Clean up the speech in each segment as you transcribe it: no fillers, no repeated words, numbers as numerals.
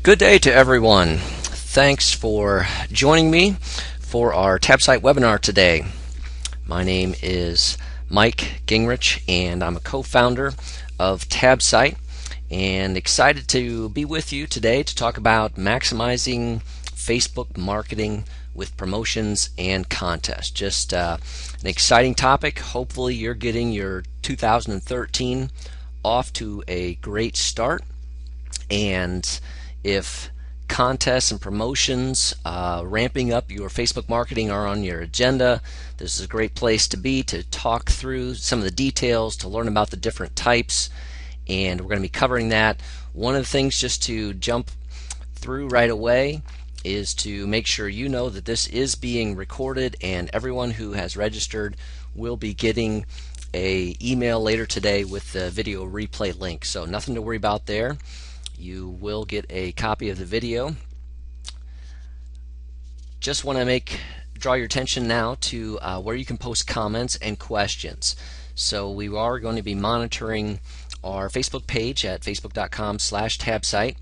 Good day to everyone. Thanks for joining me for our TabSite webinar today. My name is Mike Gingrich and I'm a co-founder of TabSite and excited to be with you today to talk about maximizing Facebook marketing with promotions and contests. Just an exciting topic. Hopefully you're getting your 2013 off to a great start. And if contests and promotions, ramping up your Facebook marketing are on your agenda, this is a great place to be to talk through some of the details, to learn about the different types, and we're going to be covering that. One of the things just to jump through right away is to make sure you know that this is being recorded and everyone who has registered will be getting an email later today with the video replay link. So nothing to worry about there. You will get a copy of the video. Just want to draw your attention now to where you can post comments and questions. So we are going to be monitoring our Facebook page at facebook.com/tabsite,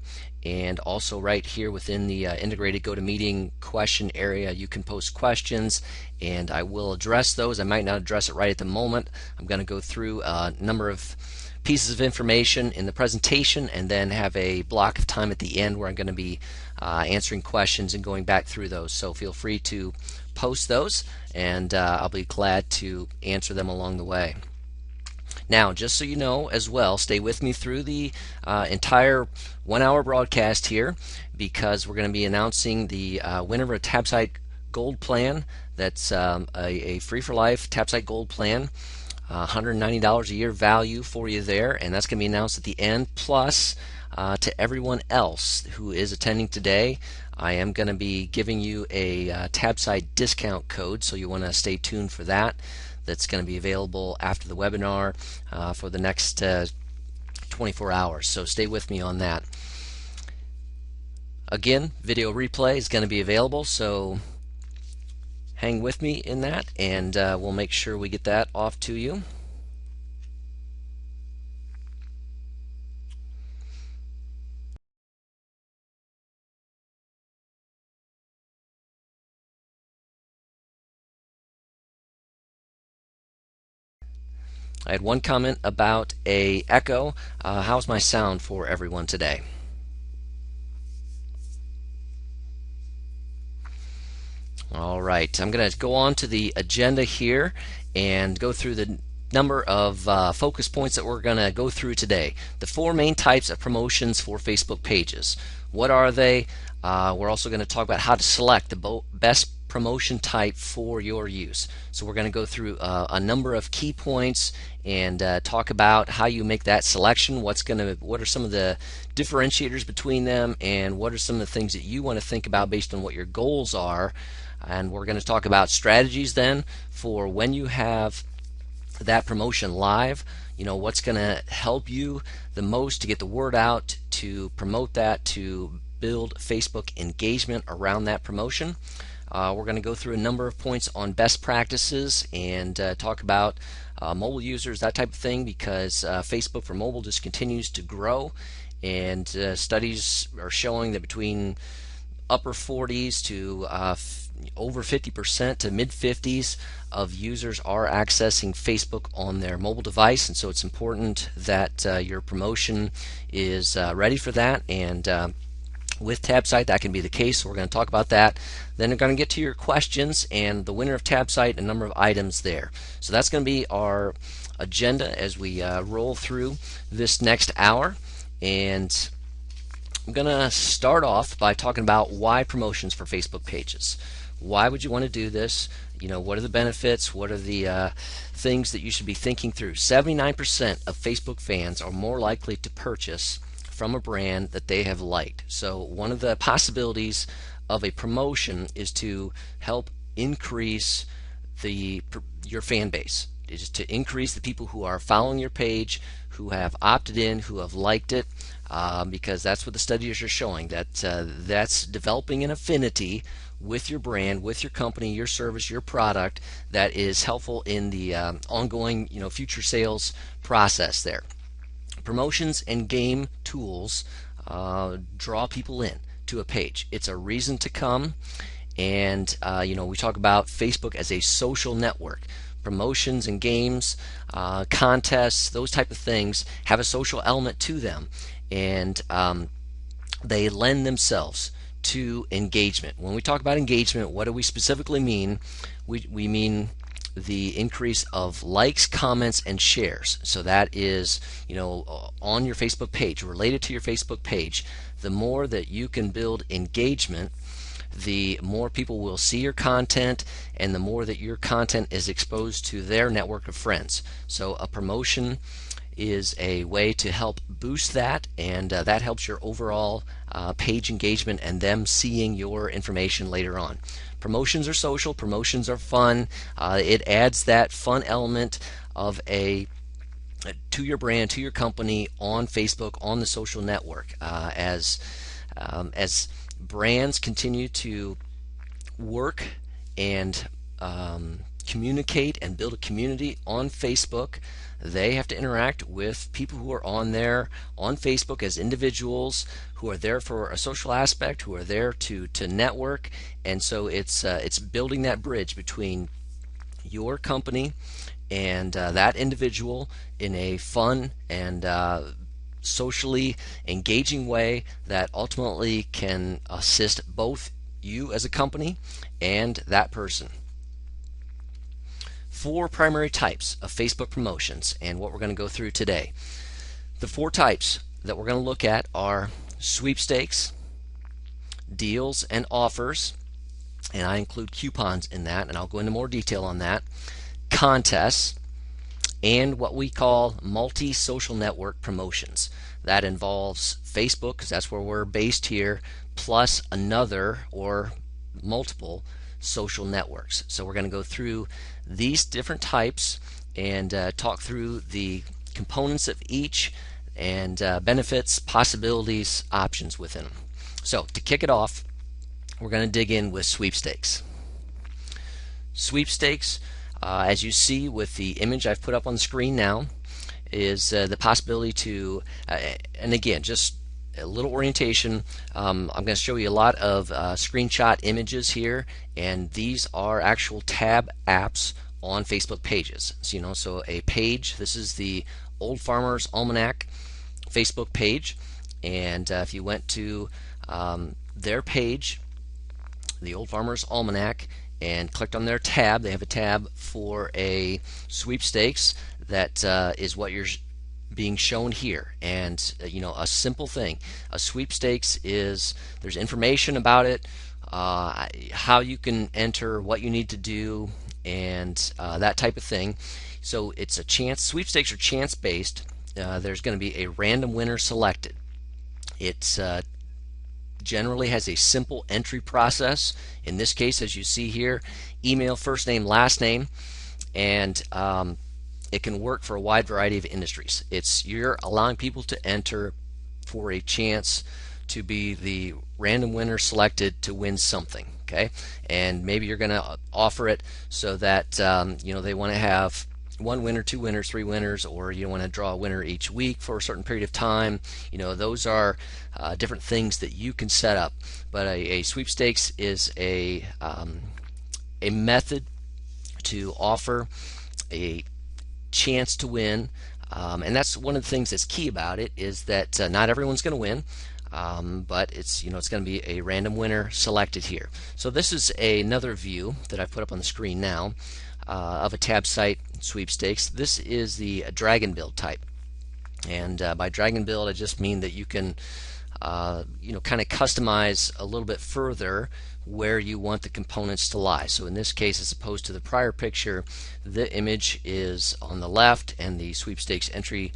and also right here within the integrated GoToMeeting question area you can post questions and I will address those. I might not address it right at the moment. I'm going to go through a number of pieces of information in the presentation and then have a block of time at the end where I'm going to be answering questions and going back through those. So feel free to post those and I'll be glad to answer them along the way. Now, just so you know as well, stay with me through the entire 1 hour broadcast here because we're going to be announcing the winner of a TabSite Gold plan. That's a free for life TabSite Gold plan. $190 a year value for you there, and that's going to be announced at the end. Plus, to everyone else who is attending today, I am going to be giving you a TabSite discount code, so you want to stay tuned for that. That's going to be available after the webinar for the next 24 hours, so stay with me on that. Again, video replay is going to be available, so hang with me in that, and we'll make sure we get that off to you. I had one comment about a echo. How's my sound for everyone today? All right, I'm going to go on to the agenda here and go through the number of focus points that we're going to go through today. The 4 main types of promotions for Facebook pages. What are they? We're also going to talk about how to select the best promotion type for your use. So we're going to go through a number of key points and talk about how you make that selection, what are some of the differentiators between them, and what are some of the things that you want to think about based on what your goals are. And we're going to talk about strategies then for when you have that promotion live. You know, what's going to help you the most to get the word out, to promote that, to build Facebook engagement around that promotion. We're going to go through a number of points on best practices and talk about mobile users, that type of thing, because Facebook for mobile just continues to grow, and studies are showing that between upper 40s to over 50% to mid 50s of users are accessing Facebook on their mobile device, and so it's important that your promotion is ready for that, and with TabSite that can be the case. So we're going to talk about that. Then we're going to get to your questions and the winner of TabSite, a number of items there. So that's going to be our agenda as we roll through this next hour, and I'm going to start off by talking about why promotions for Facebook pages. Why would you want to do this? You know, what are the benefits? What are the things that you should be thinking through? 79% of Facebook fans are more likely to purchase from a brand that they have liked. So one of the possibilities of a promotion is to help increase your fan base. It is to increase the people who are following your page, who have opted in, who have liked it, because that's what the studies are showing, that that's developing an affinity with your brand, with your company, your service, your product that is helpful in the ongoing, future sales process there. Promotions and game tools draw people in to a page. It's a reason to come. And we talk about Facebook as a social network. Promotions and games, contests, those type of things have a social element to them, and they lend themselves to engagement. When we talk about engagement, what do we specifically mean? We mean the increase of likes, comments, and shares. So that is, on your Facebook page, related to your Facebook page. The more that you can build engagement, the more people will see your content, and the more that your content is exposed to their network of friends. So a promotion is a way to help boost that, and that helps your overall page engagement and them seeing your information later on. Promotions are social, promotions are fun. It adds that fun element of to your brand, to your company on Facebook, on the social network. As brands continue to work and communicate and build a community on Facebook, they have to interact with people who are on Facebook as individuals who are there for a social aspect, who are there to network. And so it's building that bridge between your company and that individual in a fun and socially engaging way that ultimately can assist both you as a company and that person. 4 primary types of Facebook promotions, and what we're going to go through today. The 4 types that we're going to look at are sweepstakes, deals and offers, and I include coupons in that, and I'll go into more detail on that, contests, and what we call multi-social network promotions. That involves Facebook, because that's where we're based here, plus another or multiple social networks. So we're going to go through these different types and talk through the components of each and benefits, possibilities, options within them. So to kick it off, we're going to dig in with sweepstakes. Sweepstakes, as you see with the image I've put up on the screen now, is the possibility to, and again, just a little orientation. I'm going to show you a lot of screenshot images here, and these are actual tab apps on Facebook pages. So, so a page, this is the Old Farmer's Almanac Facebook page, and if you went to their page, the Old Farmer's Almanac, and clicked on their tab, they have a tab for a sweepstakes that is what you're being shown here. And a simple thing, a sweepstakes is, there's information about it, how you can enter, what you need to do, and that type of thing. So it's a chance, sweepstakes are chance based. There's going to be a random winner selected. It's generally has a simple entry process. In this case, as you see here, email, first name, last name, and it can work for a wide variety of industries. You're allowing people to enter for a chance to be the random winner selected to win something. Okay, and maybe you're going to offer it so that they want to have 1 winner, 2 winners, 3 winners, or you want to draw a winner each week for a certain period of time. Those are different things that you can set up. But a sweepstakes is a method to offer a chance to win, and that's one of the things that's key about it, is that not everyone's going to win, but it's it's going to be a random winner selected here. So this is another view that I've put up on the screen now of a TabSite sweepstakes. This is the drag and build type, and by drag and build I just mean that you can kind of customize a little bit further where you want the components to lie. So in this case, as opposed to the prior picture, the image is on the left and the sweepstakes entry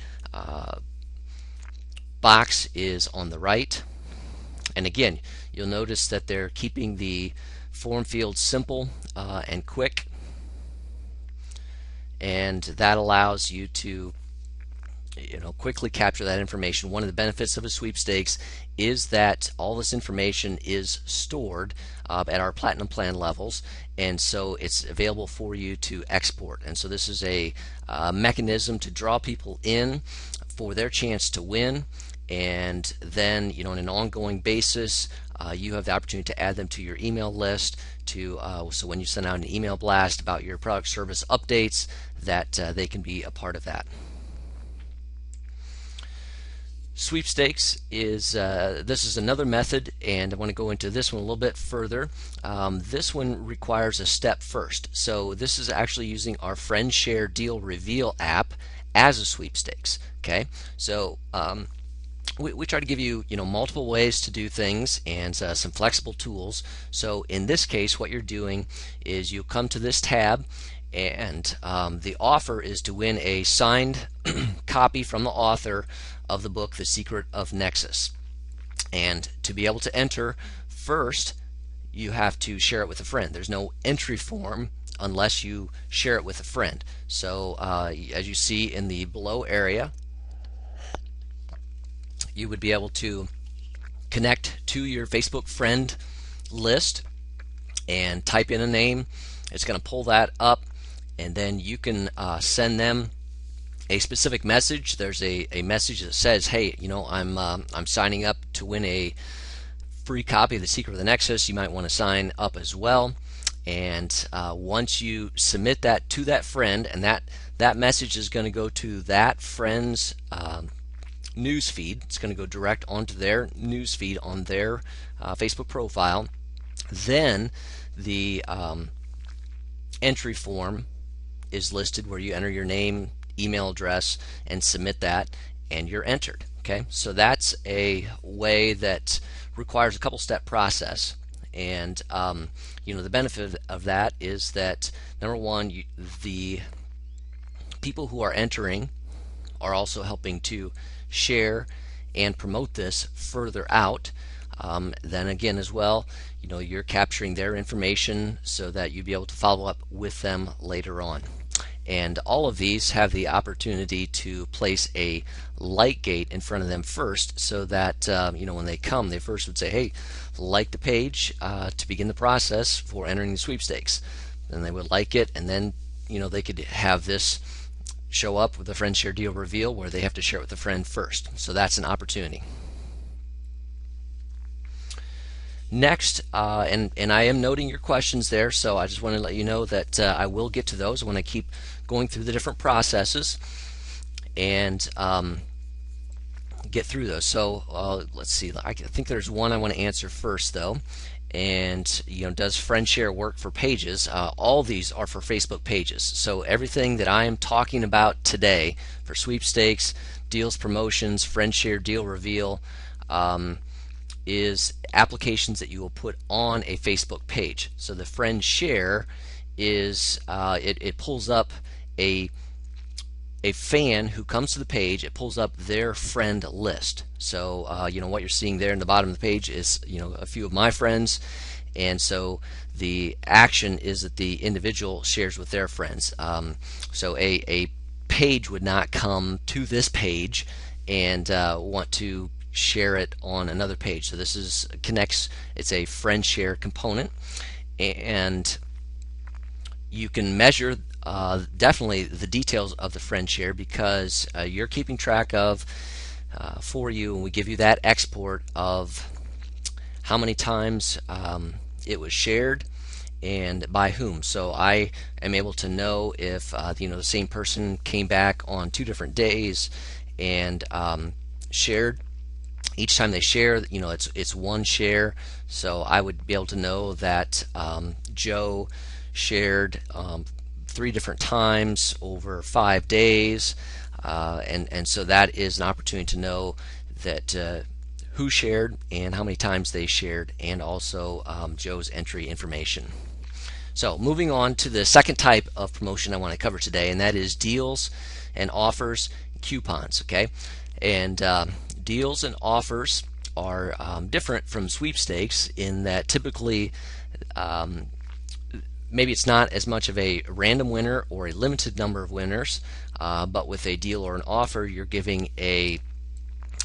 box is on the right. And again, you'll notice that they're keeping the form field simple and quick, and that allows you to quickly capture that information. One of the benefits of a sweepstakes is that all this information is stored at our platinum plan levels, and so it's available for you to export. And so this is a mechanism to draw people in for their chance to win, and then on an ongoing basis you have the opportunity to add them to your email list so when you send out an email blast about your product service updates that they can be a part of that. Sweepstakes is this is another method, and I want to go into this one a little bit further. This one requires a step first. So this is actually using our Friend Share Deal Reveal app as a sweepstakes. Okay, so we try to give you multiple ways to do things and some flexible tools. So in this case, what you're doing is you come to this tab, and the offer is to win a signed copy from the author of the book The Secret of Nexus. And to be able to enter, first you have to share it with a friend. There's no entry form unless you share it with a friend. So as you see in the below area, you would be able to connect to your Facebook friend list and type in a name. It's going to pull that up, and then you can send them a specific message. There's a message that says, hey, I'm signing up to win a free copy of The Secret of the Nexus. You might want to sign up as well. And once you submit that to that friend, and that message is going to go to that friend's news feed. It's going to go direct onto their news feed on their Facebook profile. Then the entry form is listed where you enter your name, email address, and submit that, and you're entered. Okay, so that's a way that requires a couple step process, and the benefit of that is that number one, the people who are entering are also helping to share and promote this further out. Then again as well, you're capturing their information so that you'd be able to follow up with them later on. And all of these have the opportunity to place a like gate in front of them first, so that when they come, they first would say, hey, like the page to begin the process for entering the sweepstakes. Then they would like it, and then they could have this show up with a Friend Share Deal Reveal where they have to share it with a friend first. So that's an opportunity. Next, and I am noting your questions there, so I just want to let you know that I will get to those when I keep going through the different processes and get through those. So let's see, I think there's one I want to answer first though, and does Friend Share work for pages? All these are for Facebook pages. So everything that I am talking about today for sweepstakes, deals, promotions, Friend Share Deal Reveal, is applications that you will put on a Facebook page. So the Friend Share is it pulls up a fan who comes to the page. It pulls up their friend list. So what you're seeing there in the bottom of the page is a few of my friends, and so the action is that the individual shares with their friends. So a page would not come to this page and want to share it on another page. So this connects. It's a Friend Share component, and you can measure definitely the details of the Friend Share because you're keeping track of for you, and we give you that export of how many times it was shared and by whom. So I am able to know if the same person came back on 2 different days and shared. Each time they share, it's one share. So I would be able to know that Joe shared 3 different times over 5 days, and so that is an opportunity to know that who shared and how many times they shared, and also Joe's entry information. So moving on to the second type of promotion I want to cover today, and that is deals and offers, coupons. Okay, and deals and offers are different from sweepstakes in that typically maybe it's not as much of a random winner or a limited number of winners, but with a deal or an offer, you're giving a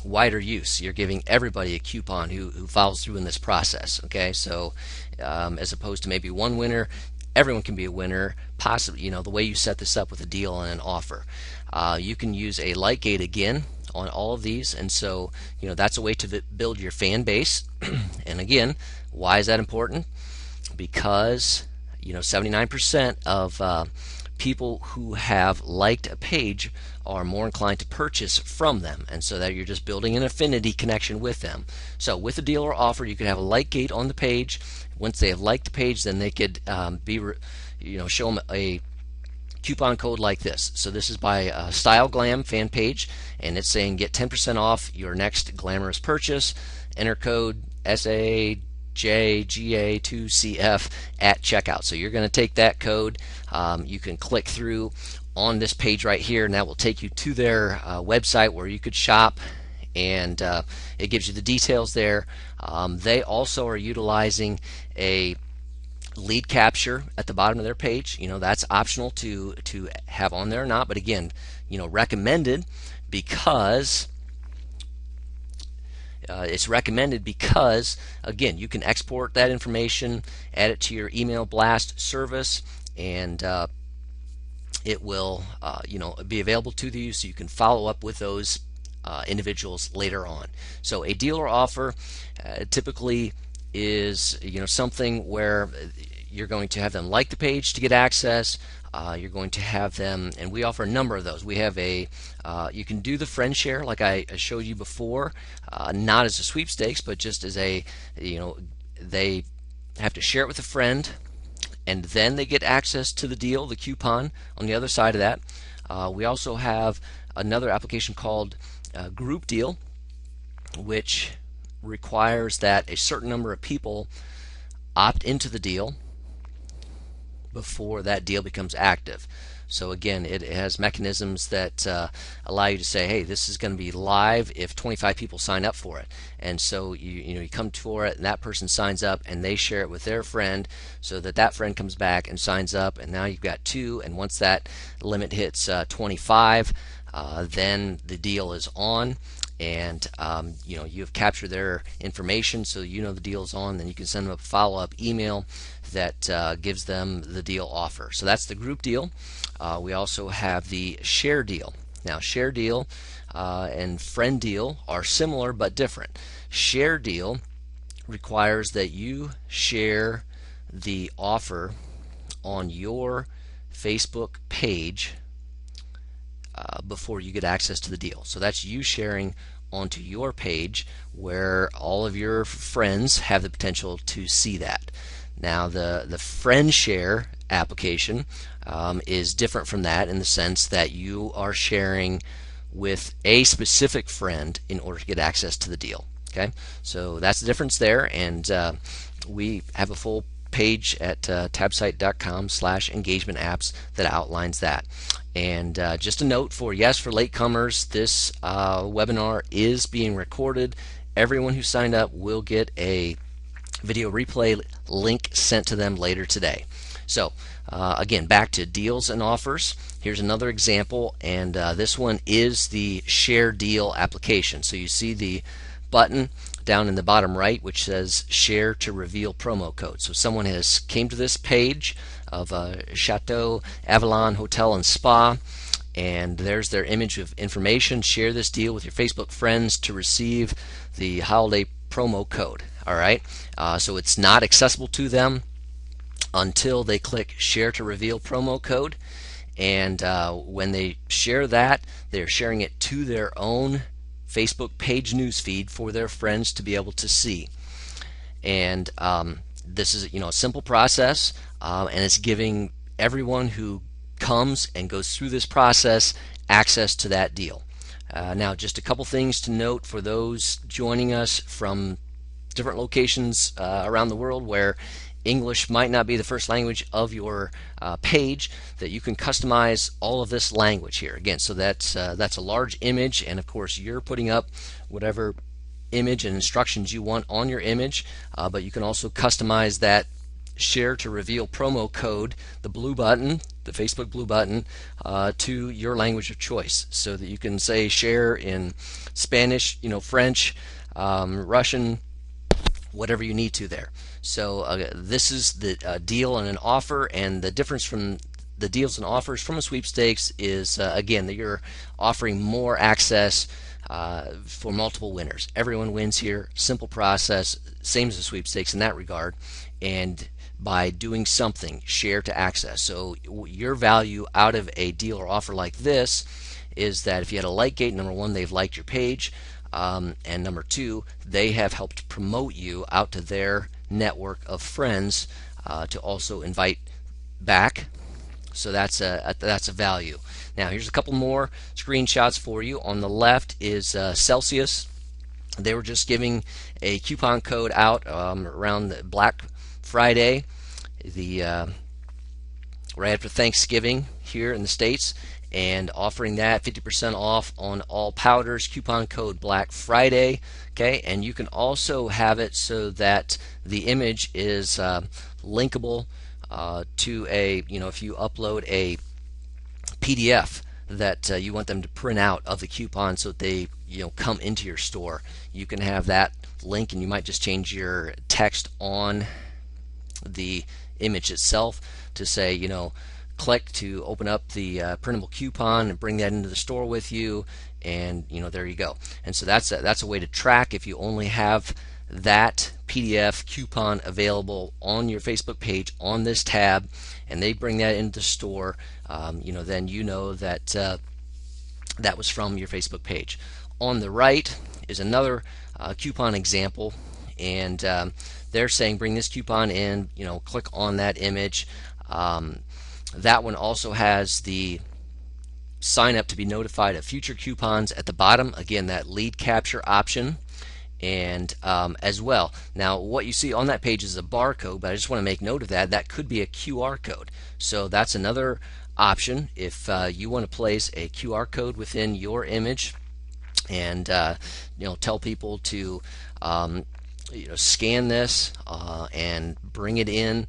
wider use. You're giving everybody a coupon who follows through in this process. Okay, so as opposed to maybe one winner, everyone can be a winner. Possibly, the way you set this up with a deal and an offer. You can use a like gate again on all of these, and so that's a way to build your fan base. And again, why is that important? Because 79% of people who have liked a page are more inclined to purchase from them, and so that you're just building an affinity connection with them. So with a deal or offer, you could have a like gate on the page. Once they have liked the page, then they could show them a coupon code like this. So this is by Style Glam fan page, and it's saying get 10% off your next glamorous purchase. Enter code SAJGA2CF at checkout. So you're going to take that code. You can click through on this page right here, and that will take you to their website where you could shop, and it gives you the details there. They also are utilizing a lead capture at the bottom of their page. That's optional to have on there or not, but again, recommended because it's recommended because again, you can export that information, add it to your email blast service, and it will be available to you, so you can follow up with those individuals later on. So a deal or offer typically is something where you're going to have them like the page to get access. You're going to have them, and we offer a number of those. We have you can do the friend share like I showed you before, not as a sweepstakes, but just as they have to share it with a friend, and then they get access to the deal, the coupon on the other side of that. We also have another application called Group Deal, which requires that a certain number of people opt into the deal before that deal becomes active. So again, it has mechanisms that allow you to say, hey, this is going to be live if 25 people sign up for it. And so you come for it, and that person signs up, and they share it with their friend, so that friend comes back and signs up, and now you've got 2. And once that limit hits 25, then the deal is on. And you've captured their information, so the deal is on. Then you can send them a follow-up email that gives them the deal offer. So that's the group deal. We also have the share deal. Now, share deal and friend deal are similar but different. Share deal requires that you share the offer on your Facebook page before you get access to the deal. So that's you sharing onto your page where all of your friends have the potential to see that. Now the friend share application is different from that in the sense that you are sharing with a specific friend in order to get access to the deal. Okay, so that's the difference there, and we have a full page at tabsite.com/engagement apps that outlines that. And just a note for latecomers, this webinar is being recorded. Everyone who signed up will get a video replay link sent to them later today. So again, back to deals and offers. Here's another example, and this one is the share deal application. So you see the button down in the bottom right which says share to reveal promo code. So someone has came to this page of Chateau Avalon Hotel and Spa, and there's their image of information. Share this deal with your Facebook friends to receive the holiday promo code. Alright, so it's not accessible to them until they click share to reveal promo code, and when they share that, they're sharing it to their own Facebook page newsfeed for their friends to be able to see. And this is a simple process, and it's giving everyone who comes and goes through this process access to that deal. Now, just a couple things to note for those joining us from different locations around the world where English might not be the first language of your page, that you can customize all of this language here. Again, so that's a large image, and of course you're putting up whatever image and instructions you want on your image, but you can also customize that share to reveal promo code, the blue button, the Facebook blue button, to your language of choice, so that you can say share in Spanish, French, Russian, whatever you need to there. So this is the deal and an offer, and the difference from the deals and offers from a sweepstakes is again that you're offering more access for multiple winners. Everyone wins here. Simple process, same as the sweepstakes in that regard. And by doing something, share to access. So your value out of a deal or offer like this is that if you had a like gate, number one, they've liked your page, and number two, they have helped promote you out to their network of friends to also invite back. So that's a value. Now here's a couple more screenshots for you. On the left is Celsius. They were just giving a coupon code out around the Black Friday, the right after Thanksgiving here in the States, and offering that 50% off on all powders. Coupon code Black Friday. Okay, and you can also have it so that the image is linkable to a, if you upload a PDF that you want them to print out of the coupon so that they come into your store, you can have that link, and you might just change your text on the image itself to say, click to open up the printable coupon and bring that into the store with you, and there you go. And so that's a way to track if you only have that PDF coupon available on your Facebook page on this tab, and they bring that into the store. Then that that was from your Facebook page. On the right is another coupon example, and they're saying bring this coupon in. Click on that image. That one also has the sign up to be notified of future coupons at the bottom. Again, that lead capture option. And as well, now what you see on that page is a barcode, but I just want to make note of that. That could be a QR code. So that's another option if you want to place a QR code within your image, and tell people to scan this and bring it in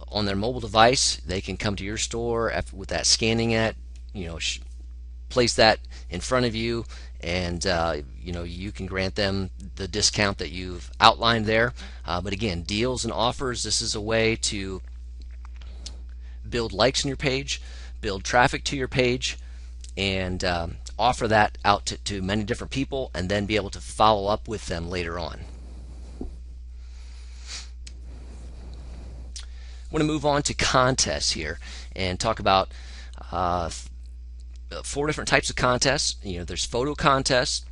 on their mobile device. They can come to your store with that scanning at, place that in front of you, and you can grant them the discount that you've outlined there. But again, deals and offers, this is a way to build likes on your page, build traffic to your page, and offer that out to many different people, and then be able to follow up with them later on. I want to move on to contests here and talk about 4 different types of contests. There's photo contests,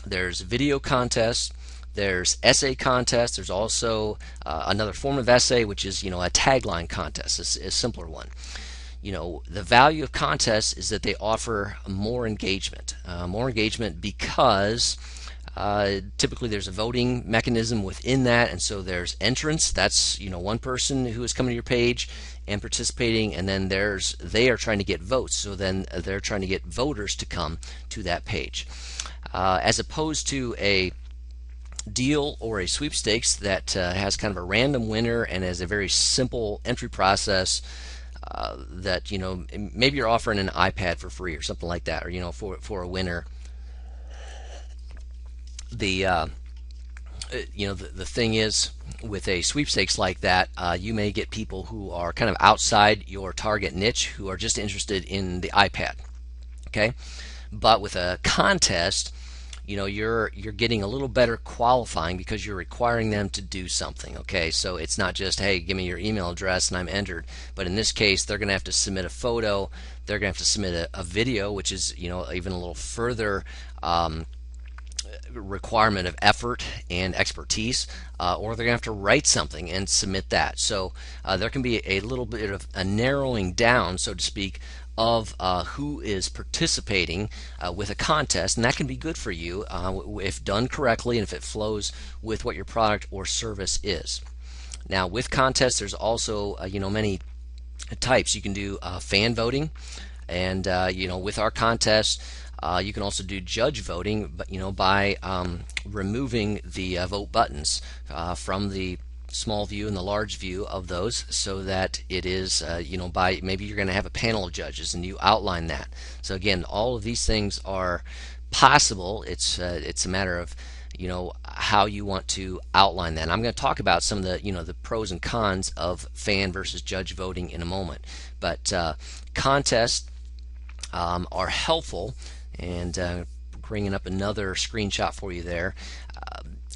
there's video contests, there's essay contests. There's also another form of essay, which is a tagline contest, a simpler one. The value of contests is that they offer more engagement because typically there's a voting mechanism within that, and so there's entrants. That's one person who is coming to your page and participating, and then they are trying to get votes, so then they're trying to get voters to come to that page, as opposed to a deal or a sweepstakes that has kind of a random winner and has a very simple entry process. That maybe you're offering an iPad for free or something like that, or for a winner. The thing is, with a sweepstakes like that, you may get people who are kind of outside your target niche, who are just interested in the iPad. Okay, but with a contest, you're getting a little better qualifying because you're requiring them to do something. Okay, so it's not just, hey, give me your email address and I'm entered, but in this case they're going to have to submit a photo, they're going to have to submit a video, which is even a little further requirement of effort and expertise, or they're going to have to write something and submit that. So there can be a little bit of a narrowing down, so to speak, of who is participating with a contest, and that can be good for you if done correctly and if it flows with what your product or service is. Now, with contests, there's also many types. You can do fan voting, and with our contest, you can also do judge voting, but by removing the vote buttons from the small view and the large view of those, so that it is by, maybe you're going to have a panel of judges and you outline that. So again, all of these things are possible. It's a matter of how you want to outline that. And I'm going to talk about some of the the pros and cons of fan versus judge voting in a moment. But contests are helpful, and bringing up another screenshot for you there.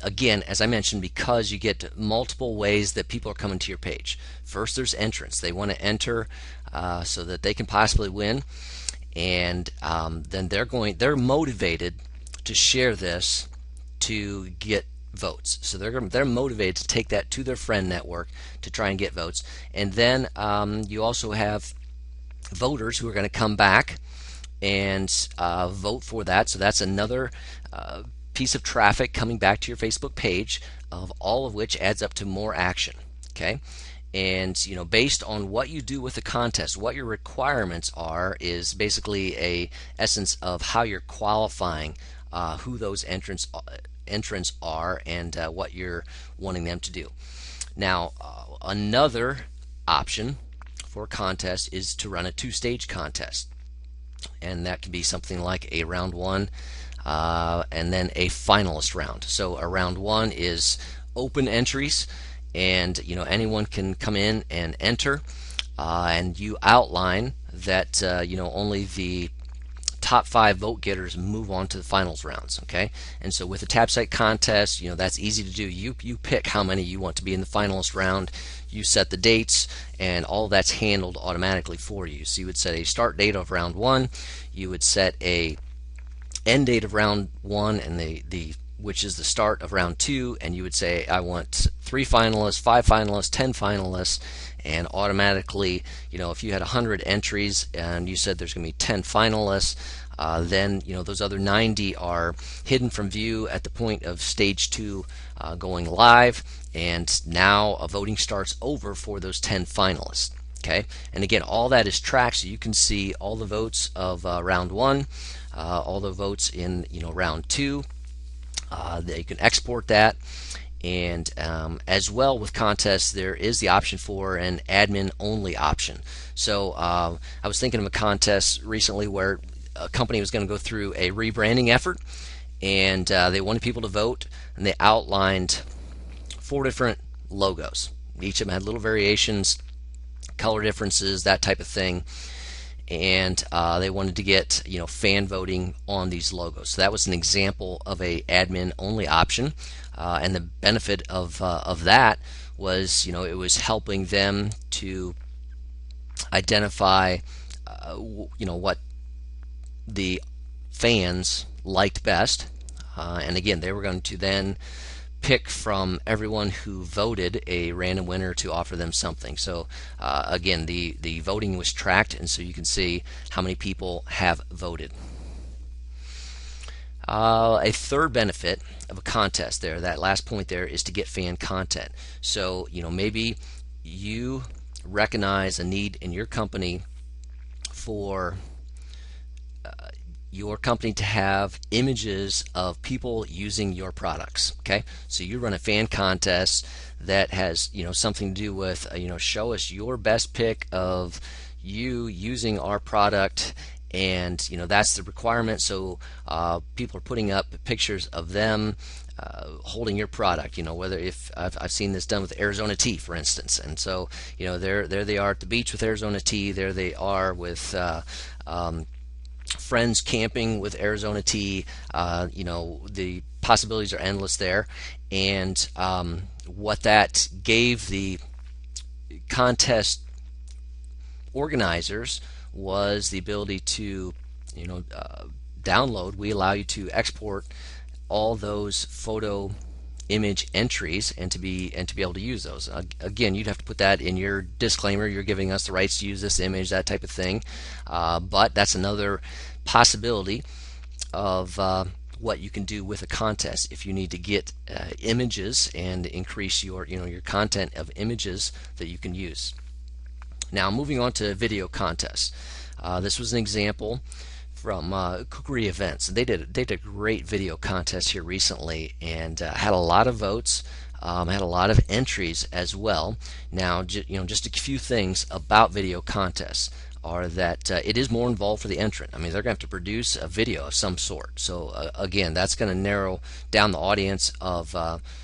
Again, as I mentioned, because you get multiple ways that people are coming to your page. First, there's entrance. They want to enter so that they can possibly win, and then they're motivated to share this to get votes. So they're motivated to take that to their friend network to try and get votes. And then you also have voters who are going to come back and vote for that. So that's another piece of traffic coming back to your Facebook page, of all of which adds up to more action. Okay, and based on what you do with the contest, what your requirements are is basically a essence of how you're qualifying who those entrants are and what you're wanting them to do. Now, another option for a contest is to run a two-stage contest, and that can be something like a round one and then a finalist round. So a round one is open entries, and anyone can come in and enter, and you outline that only the top 5 vote getters move on to the finals rounds. Okay, and so with the TabSite contest, that's easy to do. You pick how many you want to be in the finalist round. You set the dates, and all that's handled automatically for you. So you would set a start date of round 1. You would set a end date of round 1, and the which is the start of round 2, and you would say, I want 3 finalists, 5 finalists, 10 finalists, and automatically, if you had 100 entries and you said there's going to be 10 finalists, then those other 90 are hidden from view at the point of stage 2 going live, and now a voting starts over for those 10 finalists. Okay, and again, all that is tracked, so you can see all the votes of round 1, all the votes in round 2. You can export that, and as well with contests, there is the option for an admin only option. So I was thinking of a contest recently where a company was going to go through a rebranding effort, and they wanted people to vote, and they outlined 4 different logos. Each of them had little variations, color differences, that type of thing, and they wanted to get fan voting on these logos. So that was an example of a admin only option, and the benefit of that was it was helping them to identify what the fans liked best, and again, they were going to then pick from everyone who voted a random winner to offer them something. So again, the voting was tracked, and so you can see how many people have voted. A third benefit of a contest there, that last point there, is to get fan content. So maybe you recognize a need in your company for your company to have images of people using your products. Okay, so you run a fan contest that has something to do with show us your best pic of you using our product, and that's the requirement. So people are putting up pictures of them holding your product. Whether if I've seen this done with Arizona tea, for instance, and so there they are at the beach with Arizona tea. There they are with friends camping with Arizona tea. The possibilities are endless there, and what that gave the contest organizers was the ability to download. We allow you to export all those photo image entries and to be able to use those. Again, you'd have to put that in your disclaimer. You're giving us the rights to use this image, that type of thing. But that's another possibility of what you can do with a contest if you need to get images and increase your your content of images that you can use. Now, moving on to video contests. This was an example from Cookery Events. They did a great video contest here recently, and had a lot of votes, had a lot of entries as well. Now, just a few things about video contests are that it is more involved for the entrant. I mean, they're going to have to produce a video of some sort. So again, that's going to narrow down the audience of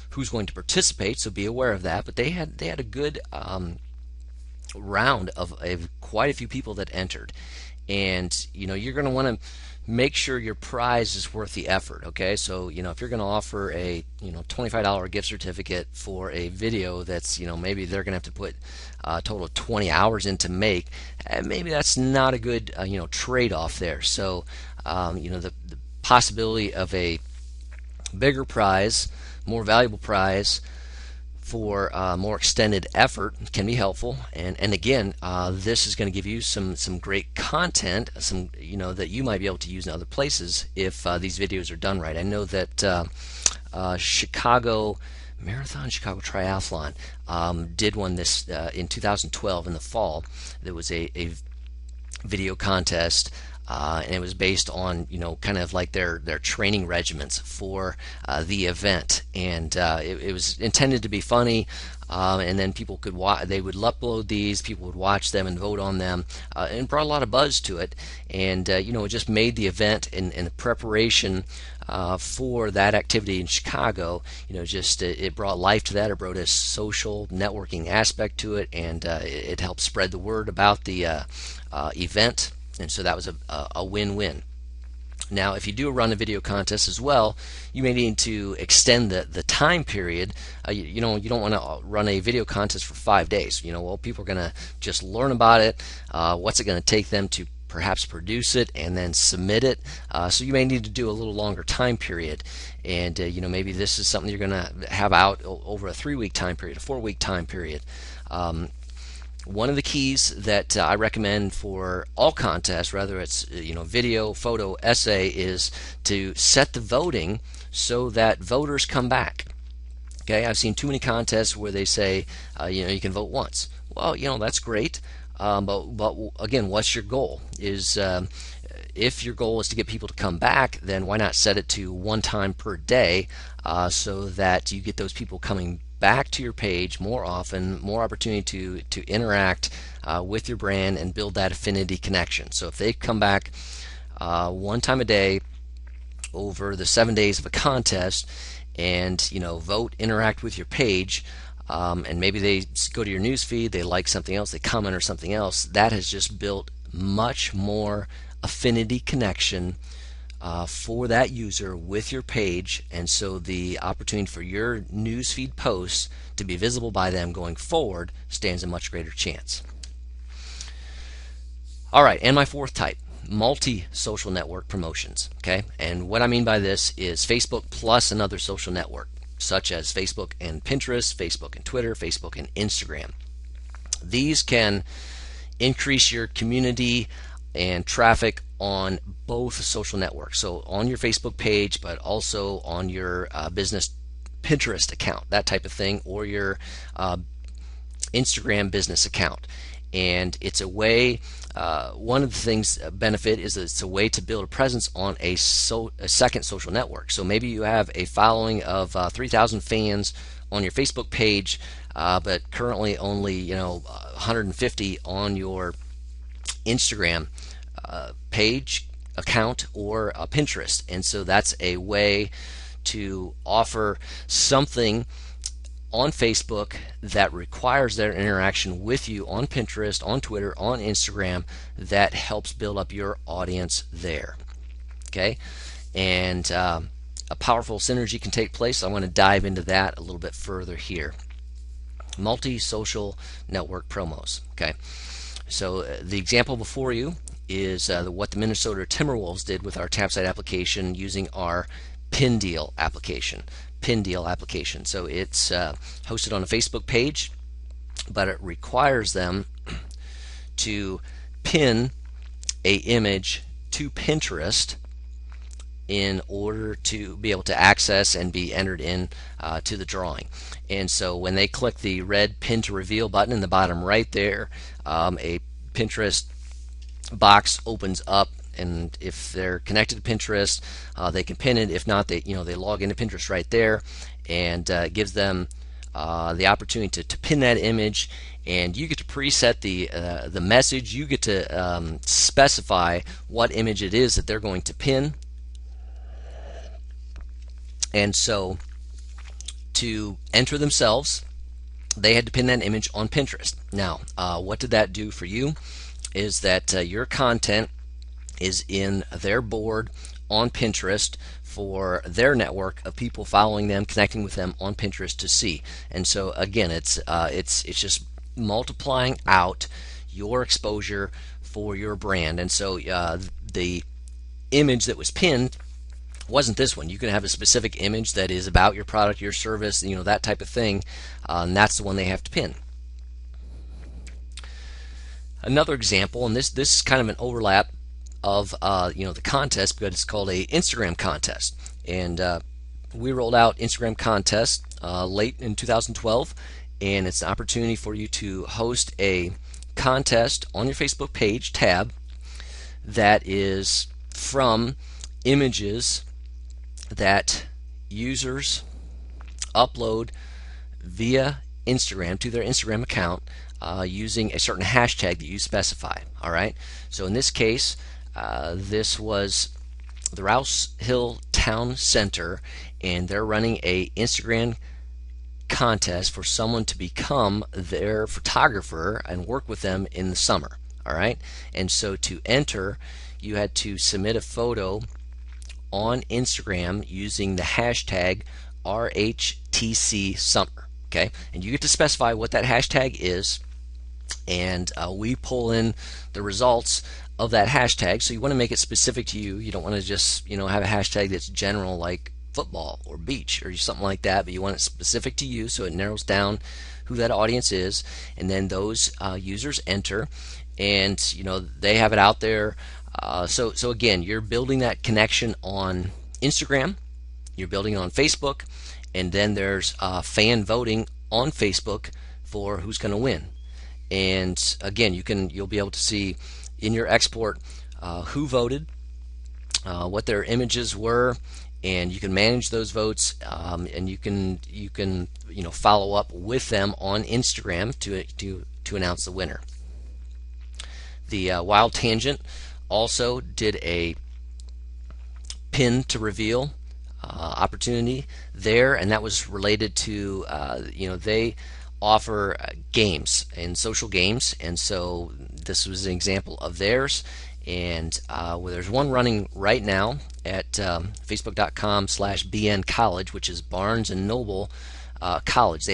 who's going to participate. So be aware of that. But they had a good round of quite a few people that entered, and you're going to want to make sure your prize is worth the effort. Okay, so if you're going to offer a $25 gift certificate for a video that's maybe they're going to have to put a total of 20 hours in to make, maybe that's not a good trade-off there. So the possibility of a bigger prize, more valuable prize for more extended effort can be helpful, and again, this is going to give you some great content, some that you might be able to use in other places if these videos are done right. I know that Chicago Marathon, Chicago Triathlon did one this in 2012 in the fall. There was a video contest. And it was based on kind of like their training regimens for the event, and it was intended to be funny, and then people could they would upload these, people would watch them and vote on them, and brought a lot of buzz to it, and it just made the event in the preparation for that activity in Chicago, it brought life to that. It brought a social networking aspect to it, and it helped spread the word about the event. And so that was a win-win. Now, if you do run a video contest as well, you may need to extend the time period. You don't want to run a video contest for 5 days. Well, people are going to just learn about it. What's it going to take them to perhaps produce it and then submit it? So you may need to do a little longer time period. And maybe this is something you're going to have out over a 3-week time period, a 4-week time period. One of the keys that I recommend for all contests, whether it's video, photo, essay, is to set the voting so that voters come back. Okay, I've seen too many contests where they say you can vote once. Well, that's great, but again, what's your goal? If your goal is to get people to come back, then why not set it to 1 time per day, so that you get those people coming back to your page more often, more opportunity to interact with your brand and build that affinity connection. So if they come back 1 time a day over the 7 days of a contest, and vote, interact with your page, and maybe they go to your news feed, they like something else, they comment or something else, that has just built much more affinity connection for that user with your page, and so the opportunity for your newsfeed posts to be visible by them going forward stands a much greater chance. All right, and my 4th type, multi-social network promotions. Okay, and what I mean by this is Facebook plus another social network, such as Facebook and Pinterest, Facebook and Twitter, Facebook and Instagram. These can increase your community and traffic on both social networks. So on your Facebook page, but also on your business Pinterest account, that type of thing, or your Instagram business account. And it's a way, one of the things benefit is that it's a way to build a presence on a second social network. So maybe you have a following of 3,000 fans on your Facebook page, but currently only 150 on your Instagram page, account, or Pinterest. And so that's a way to offer something on Facebook that requires their interaction with you on Pinterest, on Twitter, on Instagram, that helps build up your audience there. Okay, and a powerful synergy can take place. I want to dive into that a little bit further here. Multi-social network promos. Okay, so the example before you is what the Minnesota Timberwolves did with our TabSite application using our pin deal application. So it's hosted on a Facebook page, but it requires them to pin a image to Pinterest in order to be able to access and be entered in to the drawing. And so when they click the red pin to reveal button in the bottom right there, a Pinterest box opens up, and if they're connected to Pinterest, they can pin it. If not, they log into Pinterest right there, and it gives them the opportunity to pin that image. And you get to preset the message. You get to specify what image it is that they're going to pin. And so to enter themselves, they had to pin that image on Pinterest. Now, what did that do for you? Is that your content is in their board on Pinterest for their network of people following them, connecting with them on Pinterest to see. And so again, it's just multiplying out your exposure for your brand. And so the image that was pinned wasn't this one. You can have a specific image that is about your product, your service, that type of thing, and that's the one they have to pin. Another example, and this is kind of an overlap of the contest, but it's called a Instagram contest, and we rolled out Instagram contest late in 2012, and it's an opportunity for you to host a contest on your Facebook page tab that is from images that users upload via Instagram to their Instagram account using a certain hashtag that you specify. All right. So in this case, this was the Rouse Hill Town Center, and they're running a Instagram contest for someone to become their photographer and work with them in the summer. All right. And so to enter, you had to submit a photo on Instagram using the hashtag RHTC Summer. Okay, and you get to specify what that hashtag is, and we pull in the results of that hashtag. So you want to make it specific to you. You don't want to just have a hashtag that's general like football or beach or something like that, but you want it specific to you, so it narrows down who that audience is, and then those users enter, and they have it out there. So again, you're building that connection on Instagram, you're building it on Facebook, and then there's fan voting on Facebook for who's going to win. And again, you'll be able to see in your export who voted, what their images were, and you can manage those votes, and you can follow up with them on Instagram to announce the winner. The Wild Tangent also did a pin to reveal opportunity there, and that was related to they offer games and social games, and so this was an example of theirs. And there's one running right now at facebook.com/BN College, which is Barnes and Noble College.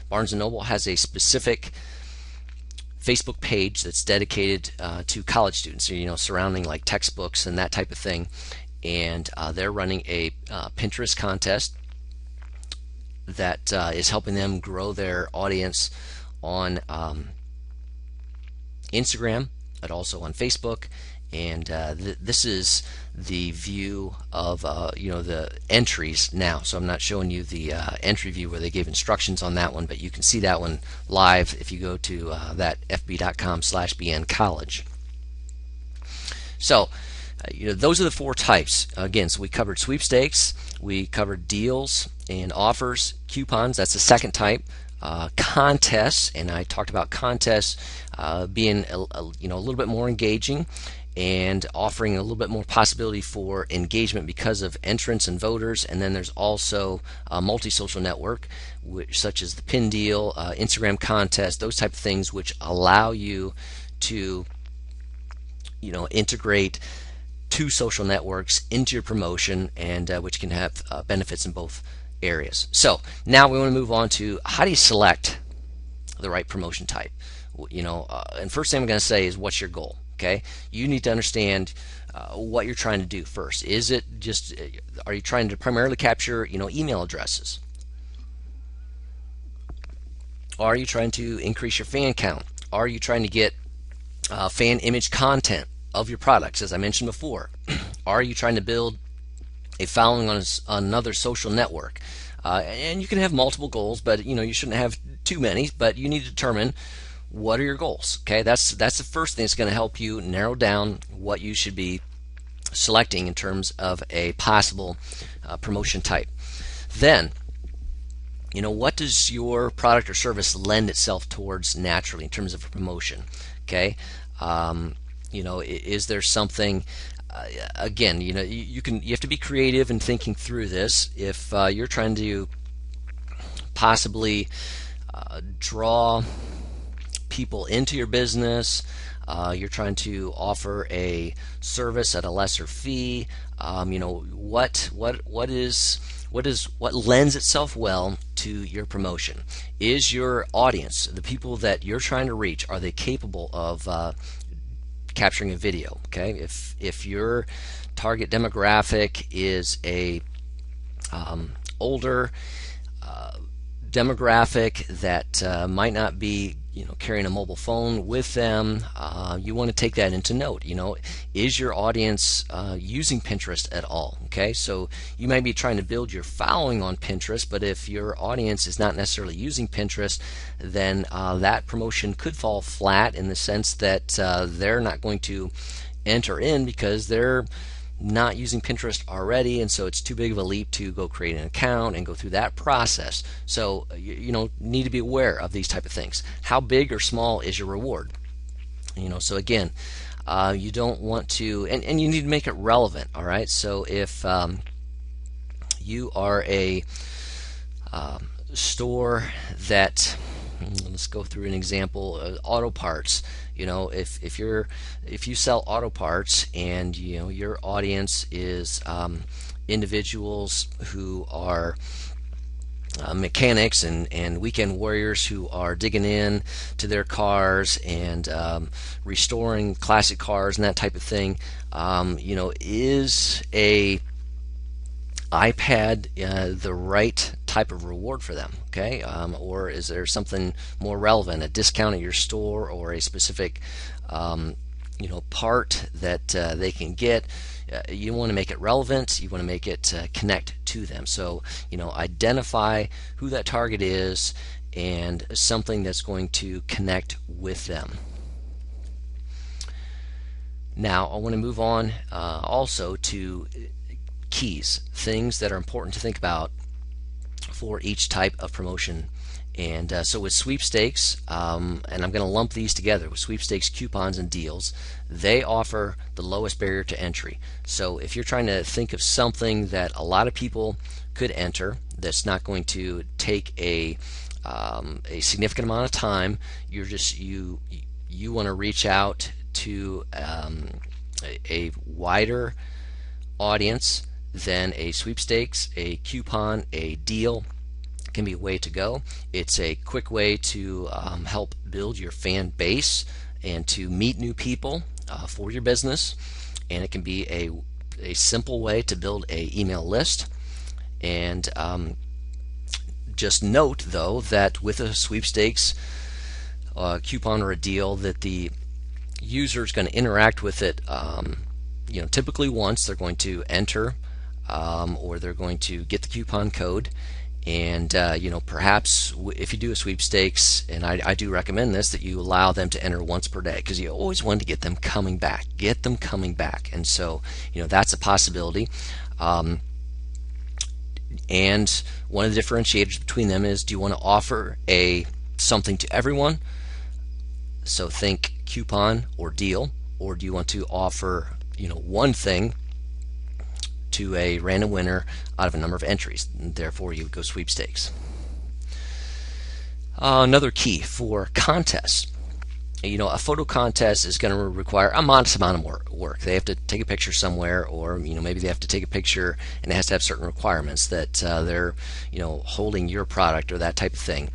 Barnes and Noble has a specific Facebook page that's dedicated to college students, surrounding like textbooks and that type of thing. And they're running a Pinterest contest that is helping them grow their audience on Instagram, but also on Facebook. And this is the view of the entries now. So I'm not showing you the entry view where they gave instructions on that one, but you can see that one live if you go to that fb.com/BN College. So those are the four types. Again, so we covered sweepstakes, we covered deals and offers, coupons. That's the second type. Contests, and I talked about contests being a little bit more engaging and offering a little bit more possibility for engagement because of entrants and voters. And then there's also a multi-social network, such as the pin deal, Instagram contest, those type of things, which allow you to integrate two social networks into your promotion, and which can have benefits in both areas. So now we want to move on to how do you select the right promotion type. And first thing I'm going to say is, what's your goal? Okay, you need to understand what you're trying to do first. Is it just, are you trying to primarily capture email addresses? Are you trying to increase your fan count? Are you trying to get fan image content of your products, as I mentioned before? Are you trying to build a following on another social network? And you can have multiple goals, but you shouldn't have too many. But you need to determine, what are your goals. Okay, that's the first thing that's going to help you narrow down what you should be selecting in terms of a possible promotion type. Then, what does your product or service lend itself towards naturally in terms of a promotion? Okay, is there something? Again, you have to be creative in thinking through this. If you're trying to possibly draw people into your business, you're trying to offer a service at a lesser fee. What lends itself well to your promotion? Is your audience, the people that you're trying to reach, are they capable of capturing a video? Okay, if your target demographic is a older demographic that might not be carrying a mobile phone with them, you want to take that into note. Is your audience using Pinterest at all? Okay, so you might be trying to build your following on Pinterest, but if your audience is not necessarily using Pinterest, then that promotion could fall flat, in the sense that they're not going to enter in because they're not using Pinterest already, and so it's too big of a leap to go create an account and go through that process. So you need to be aware of these type of things. How big or small is your reward? So again, you don't want to, and you need to make it relevant. All right, so if you are a store that, let's go through an example, auto parts. If you sell auto parts, and your audience is individuals who are mechanics and weekend warriors who are digging in to their cars and restoring classic cars and that type of thing, is a iPad the right type of reward for them? Okay, or is there something more relevant, a discount at your store, or a specific part that they can get? You want to make it relevant. You want to make it connect to them. So identify who that target is and something that's going to connect with them. Now I want to move on also to keys, things that are important to think about for each type of promotion. And so with sweepstakes, and I'm going to lump these together with sweepstakes, coupons, and deals, they offer the lowest barrier to entry. So if you're trying to think of something that a lot of people could enter, that's not going to take a significant amount of time, you want to reach out to a wider audience, then a sweepstakes, a coupon, a deal can be a way to go. It's a quick way to help build your fan base and to meet new people for your business, and it can be a simple way to build a email list. And just note though that with a sweepstakes, coupon, or a deal, that the user is going to interact with it typically once. They're going to enter or they're going to get the coupon code, and perhaps if you do a sweepstakes, and I do recommend this, that you allow them to enter once per day, because you always want to get them coming back, and so that's a possibility. And one of the differentiators between them is, do you want to offer something to everyone? So think coupon or deal, or do you want to offer one thing to a random winner out of a number of entries, and therefore you would go sweepstakes. Another key for contests, a photo contest is going to require a modest amount of work. They have to take a picture somewhere, or maybe they have to take a picture and it has to have certain requirements that they're holding your product or that type of thing.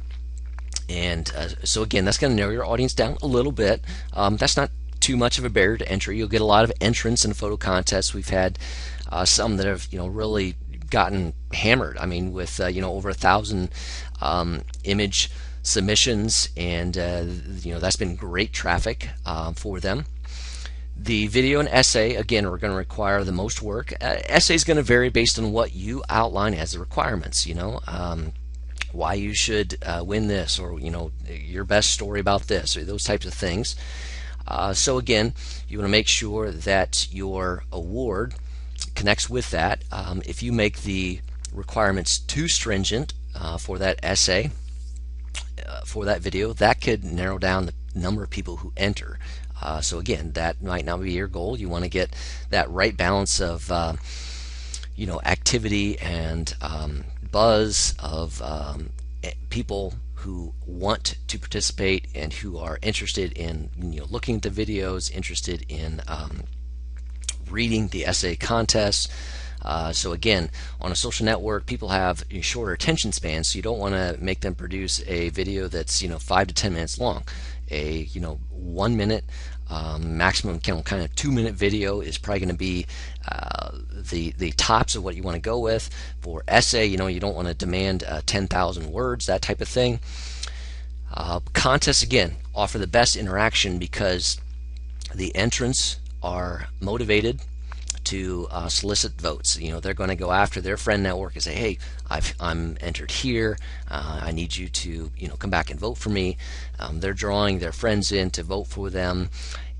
And so again, that's going to narrow your audience down a little bit. That's not too much of a barrier to entry. You'll get a lot of entrants in a photo contest. We've had some that have really gotten hammered. I mean, with over 1,000 image submissions, and that's been great traffic for them. The video and essay, again, are going to require the most work. Essay is going to vary based on what you outline as the requirements. Why you should win this, or your best story about this, or those types of things. So again, you want to make sure that your award connects with that. If you make the requirements too stringent for that essay, for that video, that could narrow down the number of people who enter. So again, that might not be your goal. You want to get that right balance of activity and buzz of people who want to participate and who are interested in looking at the videos, interested in reading the essay contests. So again, on a social network, people have shorter attention spans, so you don't want to make them produce a video that's 5 to 10 minutes long. A 1 minute, maximum kind of 2-minute video is probably going to be the tops of what you want to go with. For essay, you don't want to demand 10,000 words, that type of thing. Contests again offer the best interaction because the entrants are motivated to solicit votes. They're going to go after their friend network and say, hey, I'm entered here, I need you to come back and vote for me. They're drawing their friends in to vote for them,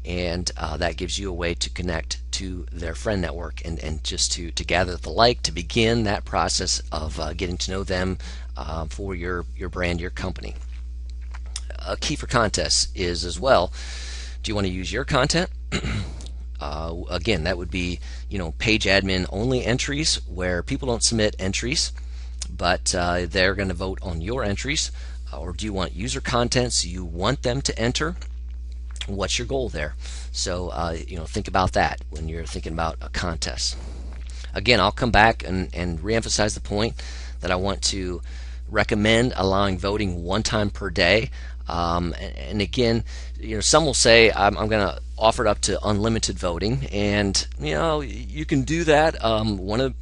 and that gives you a way to connect to their friend network and just to gather the like, to begin that process of getting to know them for your brand, your company. A key for contests is as well, do you want to use your content? Again, that would be page admin only entries where people don't submit entries, but they're going to vote on your entries. Or do you want user content, so you want them to enter? What's your goal there? So think about that when you're thinking about a contest. Again, I'll come back and reemphasize the point that I want to recommend allowing voting one time per day. And again, some will say I'm going to offer it up to unlimited voting, and you can do that. One of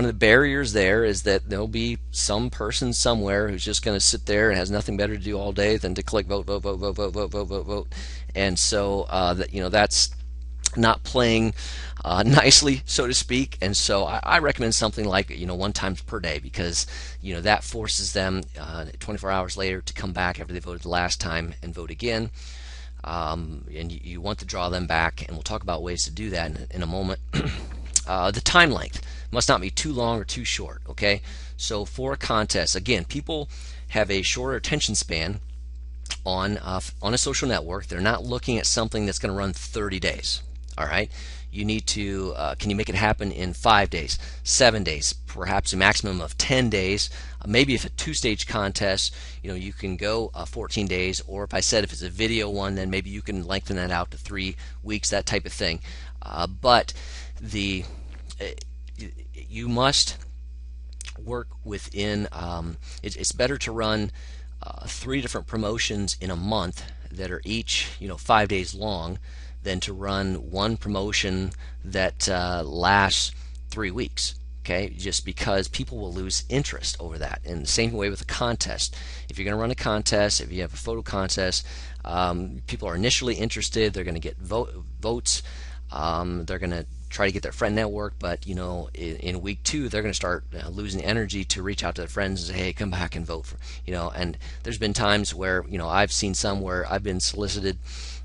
the barriers there is that there'll be some person somewhere who's just going to sit there and has nothing better to do all day than to click vote, vote, vote, vote, vote, vote, vote, vote, vote, and so that's not playing nicely, so to speak. And so I recommend something like 1 time per day, because that forces them 24 hours later to come back after they voted the last time and vote again. And you want to draw them back, and we'll talk about ways to do that in a moment. The time length must not be too long or too short. Okay, so for a contest, again, people have a shorter attention span on a social network. They're not looking at something that's going to run 30 days. All right, you need to can you make it happen in 5 days, 7 days, perhaps a maximum of 10 days? Maybe if a 2-stage contest, you can go 14 days, or if it's a video one, then maybe you can lengthen that out to 3 weeks, that type of thing. But you must work within. It's better to run 3 different promotions in a month that are each 5 days long, than to run one promotion that lasts 3 weeks. Okay, just because people will lose interest over that. And the same way with a contest. If you're going to run a contest, if you have a photo contest, people are initially interested. They're going to get votes. They're going to try to get their friend network, but in week 2 they're going to start losing energy to reach out to their friends and say, hey, come back and vote for. And there's been times where I've seen some where I've been solicited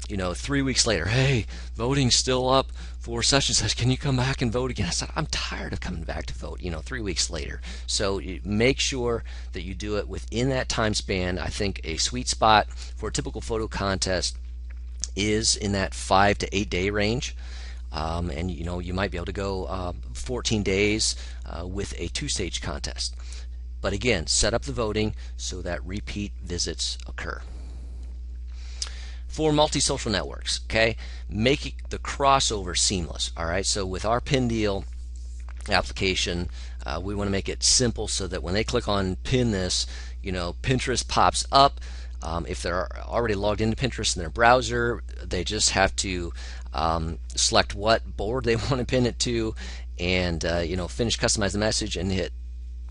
3 weeks later, hey, voting's still up for such and such, can you come back and vote again? I said, I'm tired of coming back to vote 3 weeks later. So you make sure that you do it within that time span. I think a sweet spot for a typical photo contest is in that 5 to 8 day range. And you might be able to go 14 days with a 2-stage contest. But again, set up the voting so that repeat visits occur. For multi-social networks, okay, make the crossover seamless. All right, so with our pin deal application, we want to make it simple so that when they click on pin this, Pinterest pops up. If they're already logged into Pinterest in their browser, they just have to select what board they want to pin it to, and finish customize the message and hit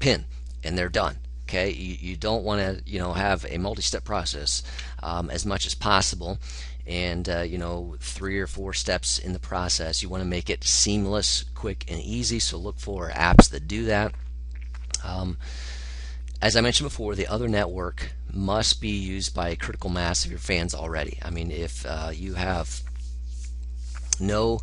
pin, and they're done. Okay, you don't want to have a multi-step process as much as possible, and 3 or 4 steps in the process. You want to make it seamless, quick, and easy. So look for apps that do that. As I mentioned before, the other network must be used by a critical mass of your fans already. I mean, if you have no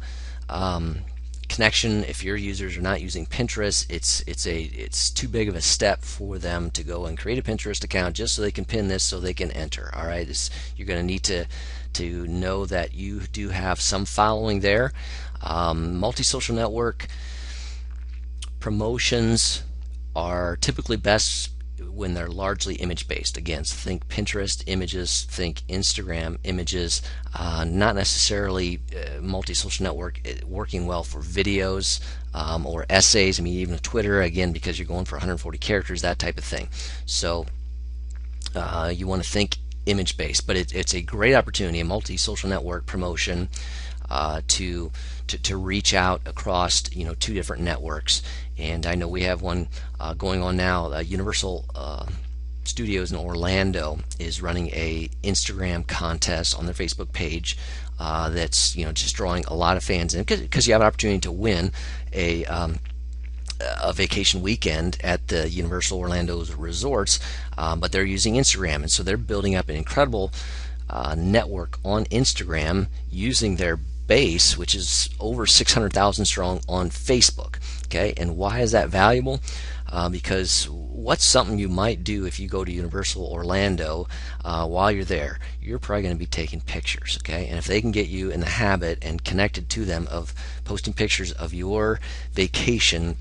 connection, if your users are not using Pinterest, it's too big of a step for them to go and create a Pinterest account just so they can pin this, so they can enter. All right, you're going to need to know that you do have some following there. Multi-social network promotions are typically best when they're largely image based. Again, so think Pinterest images, think Instagram images, not necessarily multi-social network working well for videos or essays. I mean, even Twitter, again, because you're going for 140 characters, that type of thing. So you want to think image based, but it's a great opportunity, a multi-social network promotion to reach out across two different networks. And I know we have one going on now. Universal Studios in Orlando is running a Instagram contest on their Facebook page that's just drawing a lot of fans in, because you have an opportunity to win a vacation weekend at the Universal Orlando's resorts, but they're using Instagram, and so they're building up an incredible network on Instagram using their base, which is over 600,000 strong on Facebook. Okay, and why is that valuable? Because what's something you might do if you go to Universal Orlando while you're there? You're probably going to be taking pictures. Okay, and if they can get you in the habit and connected to them of posting pictures of your vacation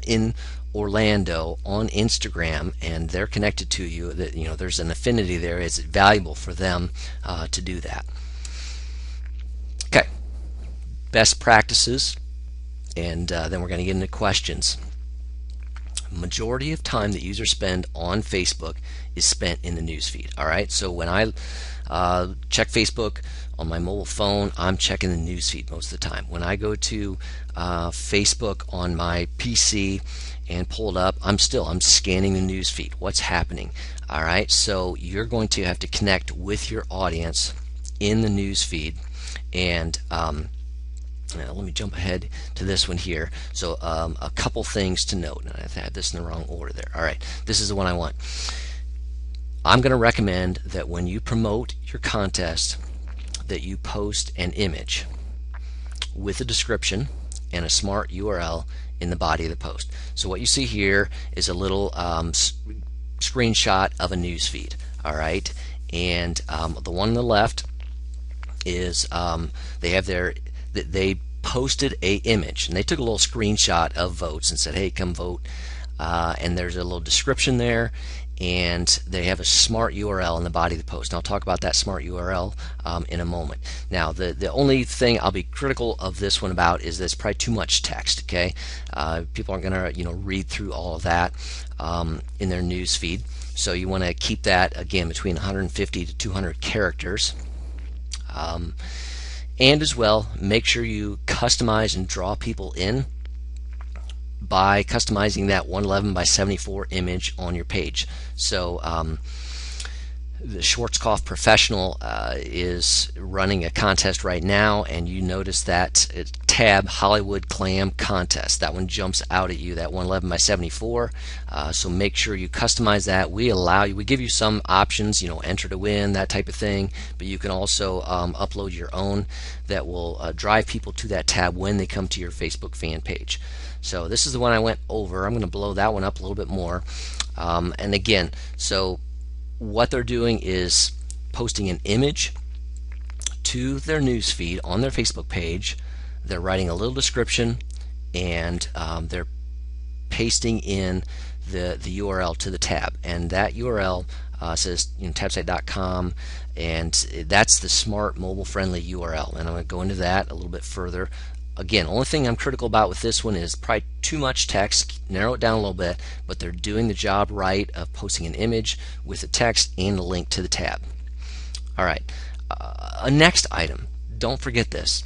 in Orlando on Instagram, and they're connected to you, that there's an affinity there. It's valuable for them to do that. Okay, best practices, and then we're going to get into questions. Majority of time that users spend on Facebook is spent in the newsfeed. All right, so when I check Facebook on my mobile phone, I'm checking the newsfeed most of the time. When I go to Facebook on my PC and pull it up, I'm scanning the newsfeed. What's happening? All right, so you're going to have to connect with your audience in the newsfeed. And now let me jump ahead to this one here. So a couple things to note. And I had this in the wrong order there. All right, this is the one I want. I'm going to recommend that when you promote your contest, that you post an image with a description and a smart URL in the body of the post. So what you see here is a little screenshot of a news feed. All right, and the one on the left is they posted a image, and they took a little screenshot of votes and said, hey, come vote, and there's a little description there, and they have a smart URL in the body of the post. And I'll talk about that smart URL in a moment. Now, the only thing I'll be critical of this one about is that it's probably too much text. Okay, people aren't going to read through all of that in their news feed, so you want to keep that again between 150 to 200 characters. And as well, make sure you customize and draw people in by customizing that 111 by 74 image on your page. So the Schwarzkopf Professional is running a contest right now, and you notice that tab Hollywood Clam Contest. That one jumps out at you, that 111 by 74. So make sure you customize that. We give you some options, enter to win, that type of thing, but you can also upload your own that will drive people to that tab when they come to your Facebook fan page. So this is the one I went over. I'm going to blow that one up a little bit more. And again, so what they're doing is posting an image to their news feed on their Facebook page. They're writing a little description, and they're pasting in the URL to the tab, and that URL says TabSite.com, and that's the smart mobile friendly URL, and I'm going to go into that a little bit further. Again, only thing I'm critical about with this one is probably too much text. Narrow it down a little bit, but they're doing the job right of posting an image with the text and a link to the tab. All right, a next item, don't forget this.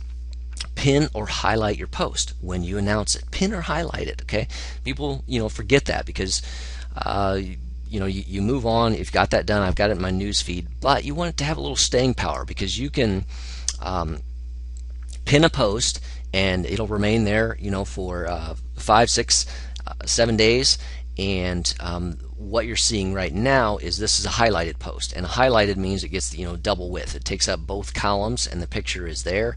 Pin or highlight your post when you announce it. Pin or highlight it. Okay, people forget that because you move on. You've got that done. I've got it in my news feed, but you want it to have a little staying power, because you can pin a post and it'll remain there for 5, 6, 7 days, and what you're seeing right now is this is a highlighted post, and a highlighted means it gets double width. It takes up both columns and the picture is there.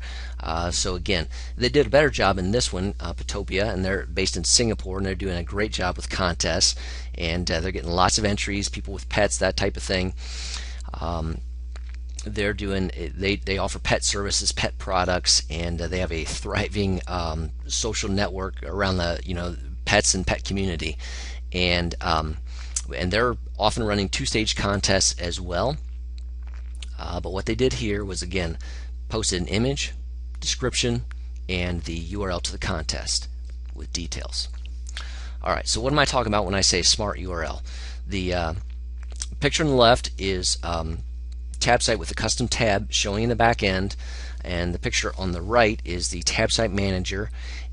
So again, they did a better job in this one, Patopia, and they're based in Singapore, and they're doing a great job with contests, and they're getting lots of entries, people with pets, that type of thing. They're doing they offer pet services, pet products, and they have a thriving social network around the pets and pet community. And and they're often running two-stage contests as well. But what they did here was, again, posted an image, description, and the URL to the contest with details. Alright, so what am I talking about when I say smart URL? The picture on the left is TabSite with a custom tab showing in the back end, and the picture on the right is the TabSite manager.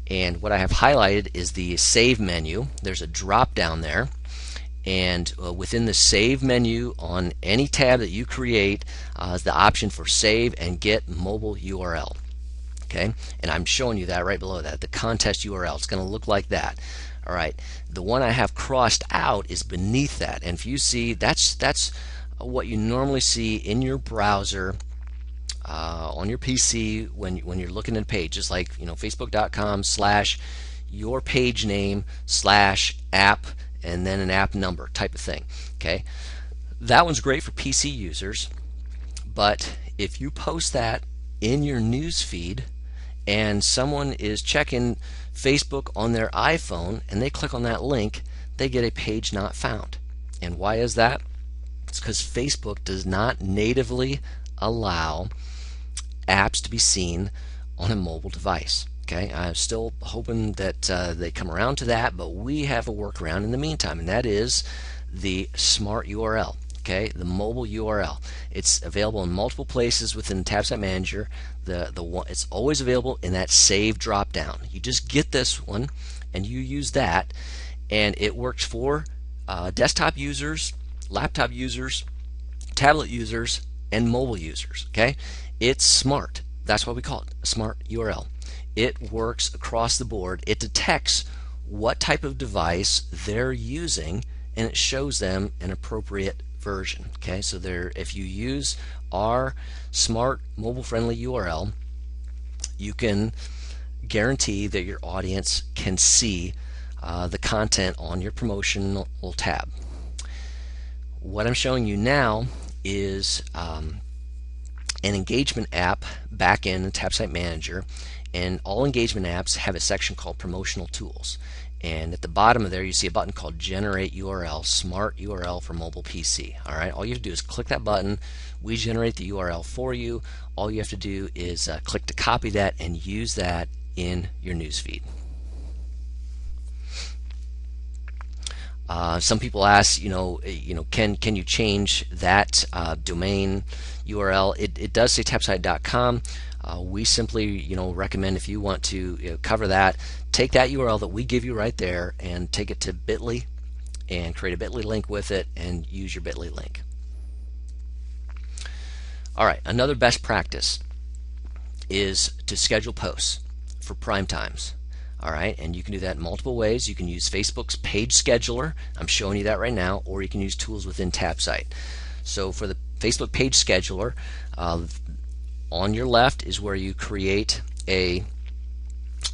And what I have highlighted is the save menu. There's a drop down there, and within the save menu on any tab that you create is the option for save and get mobile URL. Okay, and I'm showing you that right below that, the contest URL. It's going to look like that. All right, the one I have crossed out is beneath that, and if you see, that's what you normally see in your browser on your PC when you're looking at a page, just like facebook.com/your page name /app and then an app number type of thing. Okay, that one's great for PC users, but if you post that in your news feed and someone is checking Facebook on their iPhone and they click on that link, they get a page not found. And why is that? It's because Facebook does not natively allow apps to be seen on a mobile device. Okay, I'm still hoping that they come around to that, but we have a workaround in the meantime, and that is the smart URL. Okay, the mobile URL. It's available in multiple places within TabSite Manager. It's always available in that save drop down. You just get this one and you use that, and it works for desktop users, laptop users, tablet users, and mobile users. Okay, it's smart. That's why we call it a smart URL. It works across the board. It detects what type of device they're using, and it shows them an appropriate version. Okay, so if you use our smart mobile friendly URL, you can guarantee that your audience can see the content on your promotional tab. What I'm showing you now is an engagement app back in the TabSite Manager, and all engagement apps have a section called Promotional Tools. And at the bottom of there, you see a button called Generate URL, Smart URL for Mobile PC. All right, all you have to do is click that button. We generate the URL for you. All you have to do is click to copy that and use that in your newsfeed. Some people ask, can you change that domain URL? It does say TabSite.com. We simply, recommend, if you want to cover that, take that URL that we give you right there and take it to Bitly and create a Bitly link with it and use your Bitly link. All right, another best practice is to schedule posts for prime times. All right, and you can do that in multiple ways. You can use Facebook's page scheduler. I'm showing you that right now, or you can use tools within TabSite. So for the Facebook page scheduler, on your left is where you create a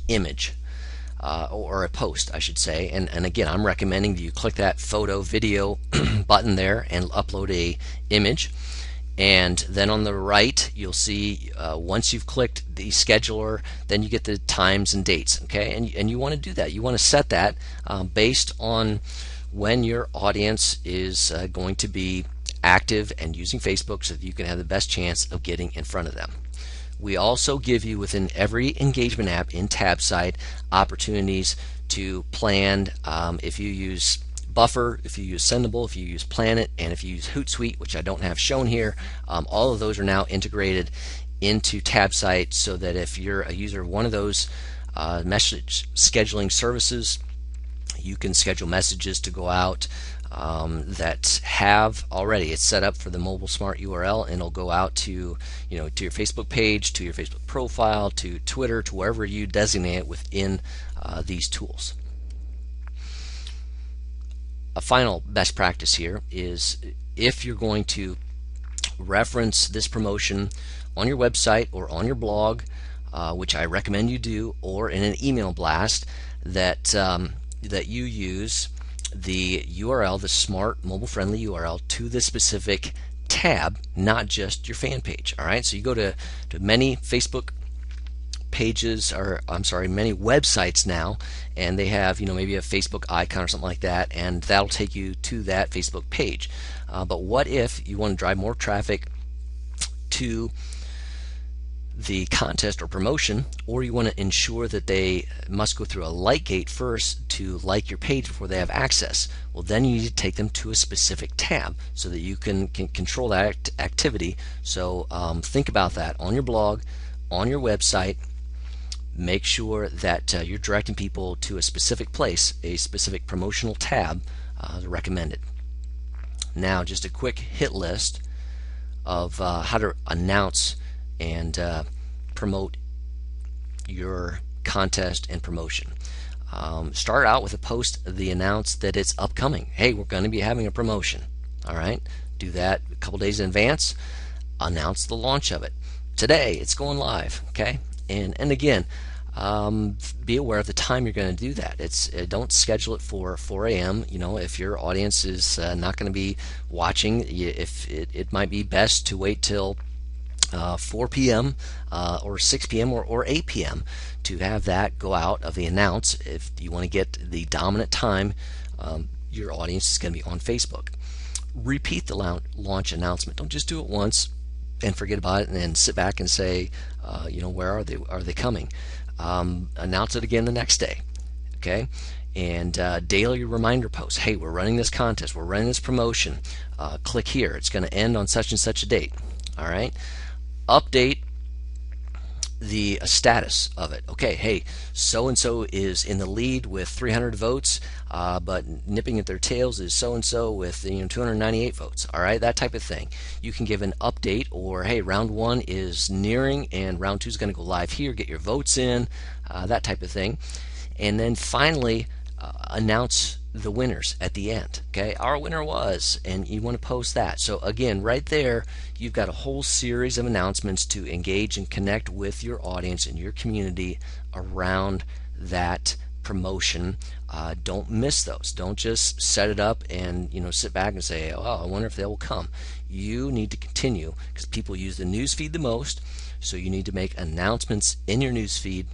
image or a post, I should say. And again, I'm recommending that you click that photo, video button there and upload a image. And then on the right, you'll see once you've clicked the scheduler, then you get the times and dates. Okay, and you want to do that. You want to set that based on when your audience is going to be active and using Facebook, so that you can have the best chance of getting in front of them. We also give you, within every engagement app in TabSite, opportunities to plan. If you use Buffer, if you use Sendable, if you use Planet, and if you use Hootsuite, which I don't have shown here, all of those are now integrated into TabSite, so that if you're a user of one of those message scheduling services, you can schedule messages to go out that have already, it's set up for the mobile smart URL, and it'll go out to to your Facebook page, to your Facebook profile, to Twitter, to wherever you designate it within these tools. A final best practice here is, if you're going to reference this promotion on your website or on your blog, which I recommend you do, or in an email blast, that you use the URL, the smart mobile friendly URL, to the specific tab, not just your fan page. All right, so you go to many Facebook pages, or I'm sorry, many websites now, and they have, maybe a Facebook icon or something like that, and that'll take you to that Facebook page. But what if you want to drive more traffic to the contest or promotion, or you want to ensure that they must go through a like gate first to like your page before they have access? Well, then you need to take them to a specific tab so that you can control that activity. So think about that on your blog, on your website. Make sure that you're directing people to a specific place, a specific promotional tab recommended. Now, just a quick hit list of how to announce and promote your contest and promotion. Start out with a post that announce that it's upcoming. Hey, we're going to be having a promotion. All right, do that a couple days in advance. Announce the launch of it. Today, it's going live. Okay, and again, be aware of the time you're going to do that. Don't schedule it for 4 a.m. If your audience is not going to be watching, if it might be best to wait till 4 p.m. Or 6 p.m. or 8 p.m. to have that go out of the announce. If you want to get the dominant time, your audience is going to be on Facebook. Repeat the launch announcement. Don't just do it once and forget about it and then sit back and say, where are they? Are they coming? Announce it again the next day. Okay. And daily reminder posts. Hey, we're running this contest. We're running this promotion. Click here. It's going to end on such and such a date. All right. Update the status of it. Okay, hey, so and so is in the lead with 300 votes, but nipping at their tails is so and so with 298 votes. All right, that type of thing. You can give an update, or hey, round 1 is nearing and round 2 is going to go live here. Get your votes in, that type of thing, and then finally announce the winners at the end. Okay, our winner was, and you want to post that. So again, right there, you've got a whole series of announcements to engage and connect with your audience and your community around that promotion. Don't miss those. Don't just set it up and sit back and say, oh, I wonder if they will come. You need to continue, because people use the news feed the most, so you need to make announcements in your news feed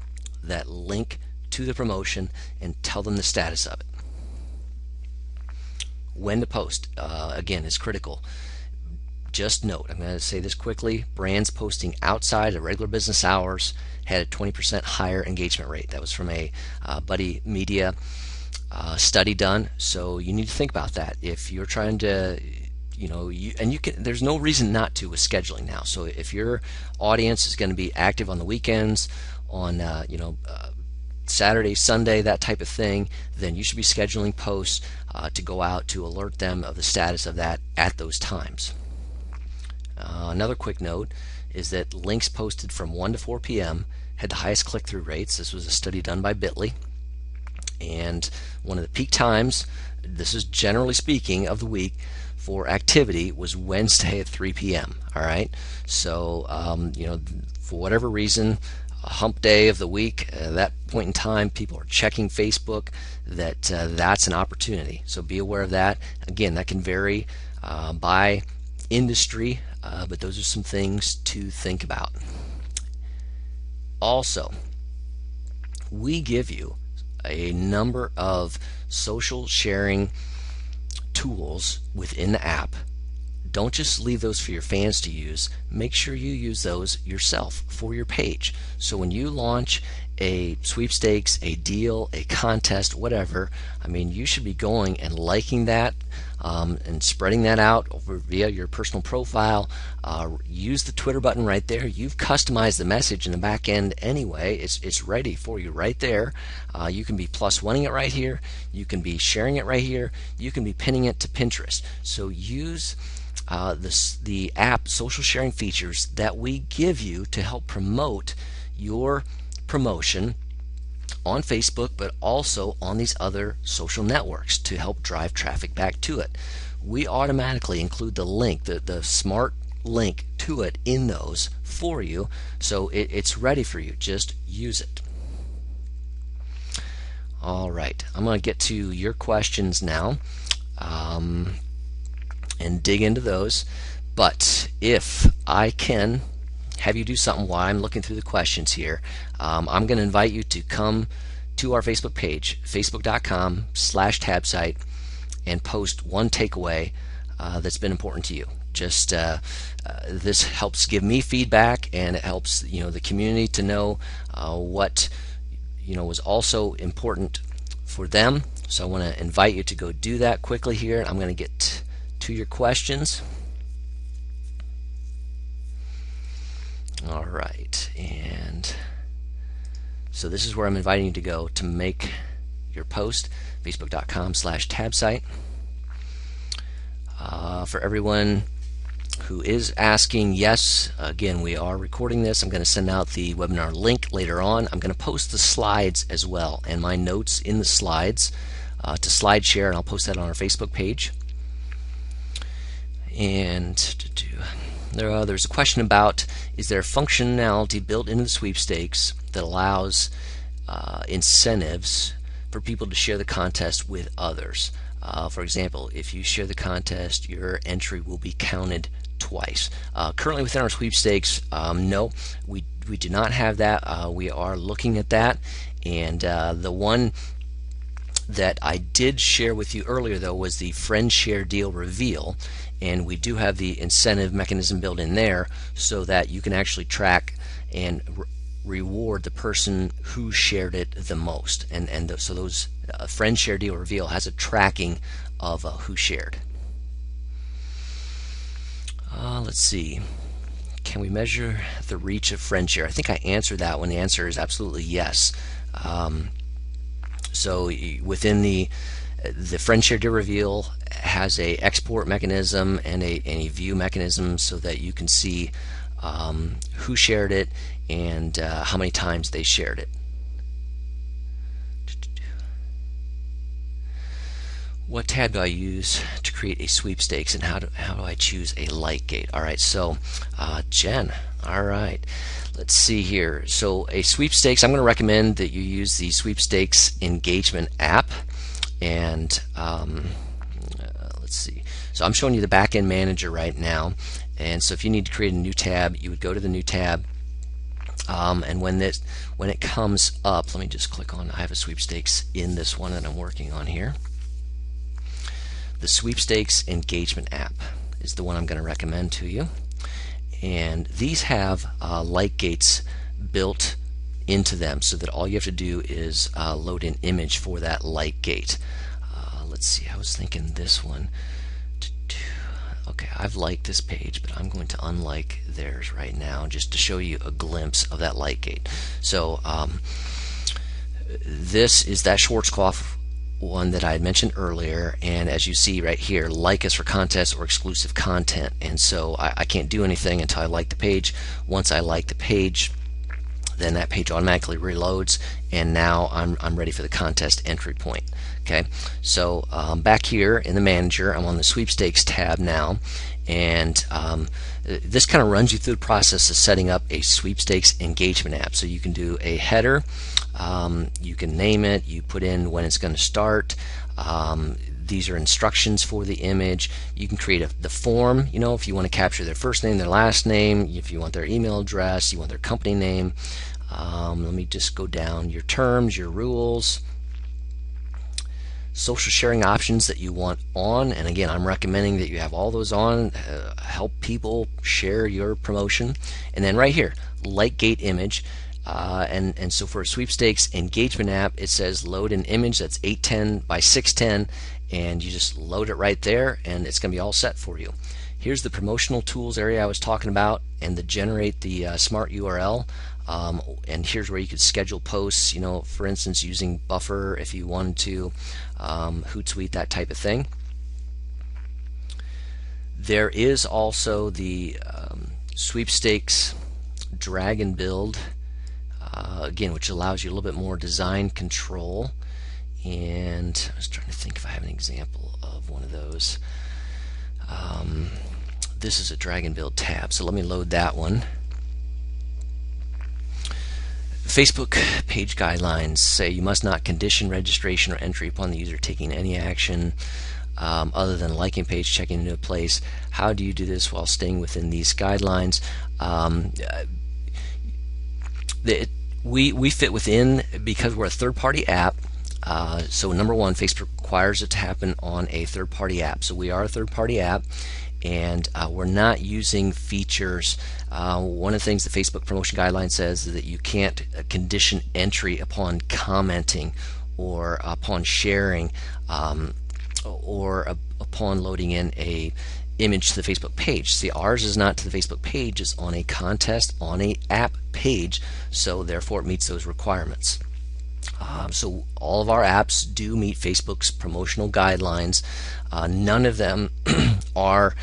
that link to the promotion and tell them the status of it. When to post, again, is critical. Just note, I'm going to say this quickly, brands posting outside of regular business hours had a 20% higher engagement rate. That was from a Buddy Media study done. So you need to think about that. If you're trying to, there's no reason not to with scheduling now. So if your audience is going to be active on the weekends, on Saturday, Sunday, that type of thing, then you should be scheduling posts to go out to alert them of the status of that at those times. Another quick note is that links posted from 1 to 4 p.m. had the highest click-through rates. This was a study done by Bitly, and one of the peak times, this is generally speaking of the week, for activity was Wednesday at 3 p.m. All right, so for whatever reason, a hump day of the week, that point in time, people are checking Facebook. That's an opportunity. So be aware of that. Again, that can vary by industry, but those are some things to think about. Also, we give you a number of social sharing tools within the app. Don't just leave those for your fans to use. Make sure you use those yourself for your page. So when you launch a sweepstakes, a deal, a contest, whatever, you should be going and liking that and spreading that out over via your personal profile. Use the Twitter button right there. You've customized the message in the back end anyway. It's ready for you right there. You can be +1ing it right here. You can be sharing it right here. You can be pinning it to Pinterest. So use the app social sharing features that we give you to help promote your promotion on Facebook, but also on these other social networks to help drive traffic back to it. We automatically include the link, the smart link to it in those for you, so it's ready for you. Just use it. All right, I'm going to get to your questions now and dig into those. But if I can have you do something while I'm looking through the questions here. I'm going to invite you to come to our Facebook page, facebook.com/TabSite, and post one takeaway that's been important to you. Just this helps give me feedback, and it helps the community to know what was also important for them. So I want to invite you to go do that quickly here. I'm going to get to your questions. All right, and so this is where I'm inviting you to go to make your post, facebook.com/TabSite. For everyone who is asking, yes, again, we are recording this. I'm going to send out the webinar link later on. I'm going to post the slides as well and my notes in the slides to SlideShare, and I'll post that on our Facebook page. And there's a question about, is there functionality built into the sweepstakes that allows incentives for people to share the contest with others? For example, if you share the contest, your entry will be counted twice. Currently within our sweepstakes, no, we do not have that. We are looking at that, and the one that I did share with you earlier though was the friend share deal reveal, and we do have the incentive mechanism built in there so that you can actually track and reward the person who shared it the most, and so those friend share deal reveal has a tracking of who shared. Let's see, can we measure the reach of friend share? I think I answered that one. The answer is absolutely yes. So within the friend share deal reveal has a export mechanism and a view mechanism so that you can see who shared it and how many times they shared it. What tab do I use to create a sweepstakes, and how do I choose a light gate? All right, so Jen, all right, let's see here. So a sweepstakes, I'm going to recommend that you use the sweepstakes engagement app, and let's see. So I'm showing you the backend manager right now, and so if you need to create a new tab, you would go to the new tab, and when it comes up, let me just click on, I have a sweepstakes in this one that I'm working on here. The sweepstakes engagement app is the one I'm going to recommend to you, and these have light gates built into them so that all you have to do is load an image for that light gate. Let's see, I was thinking this one. Okay, I've liked this page, but I'm going to unlike theirs right now just to show you a glimpse of that light gate. So this is that Schwarzkopf one that I had mentioned earlier, and as you see right here, like us for contests or exclusive content, and so I can't do anything until I like the page. Once I like the page, then that page automatically reloads, and now I'm ready for the contest entry point. Okay, so back here in the manager, I'm on the sweepstakes tab now, and this kind of runs you through the process of setting up a sweepstakes engagement app. So you can do a header, you can name it, you put in when it's going to start, these are instructions for the image. You can create the form, if you want to capture their first name, their last name, if you want their email address, you want their company name. Let me just go down, your terms, your rules, social sharing options that you want on, and again, I'm recommending that you have all those on, help people share your promotion. And then right here, light gate image, and so for a sweepstakes engagement app, it says load an image that's 810 by 610, and you just load it right there, and it's going to be all set for you. Here's the promotional tools area I was talking about, and the generate the smart URL. And here's where you could schedule posts, for instance, using Buffer if you wanted to, Hootsuite, that type of thing. There is also the sweepstakes drag and build, again, which allows you a little bit more design control. And I was trying to think if I have an example of one of those. This is a drag and build tab, so let me load that one. Facebook page guidelines say you must not condition registration or entry upon the user taking any action. other than liking page, checking into a place. How do you do this while staying within these guidelines? We fit within because we're a third-party app. So number one, Facebook requires it to happen on a third-party app. So we are a third-party app, and we're not using features. One of the things the Facebook promotion guideline says is that you can't condition entry upon commenting or upon sharing or upon loading in a image to the Facebook page. See, ours is not to the Facebook page, it's on a contest on a app page, so therefore it meets those requirements. So all of our apps do meet Facebook's promotional guidelines. None of them are,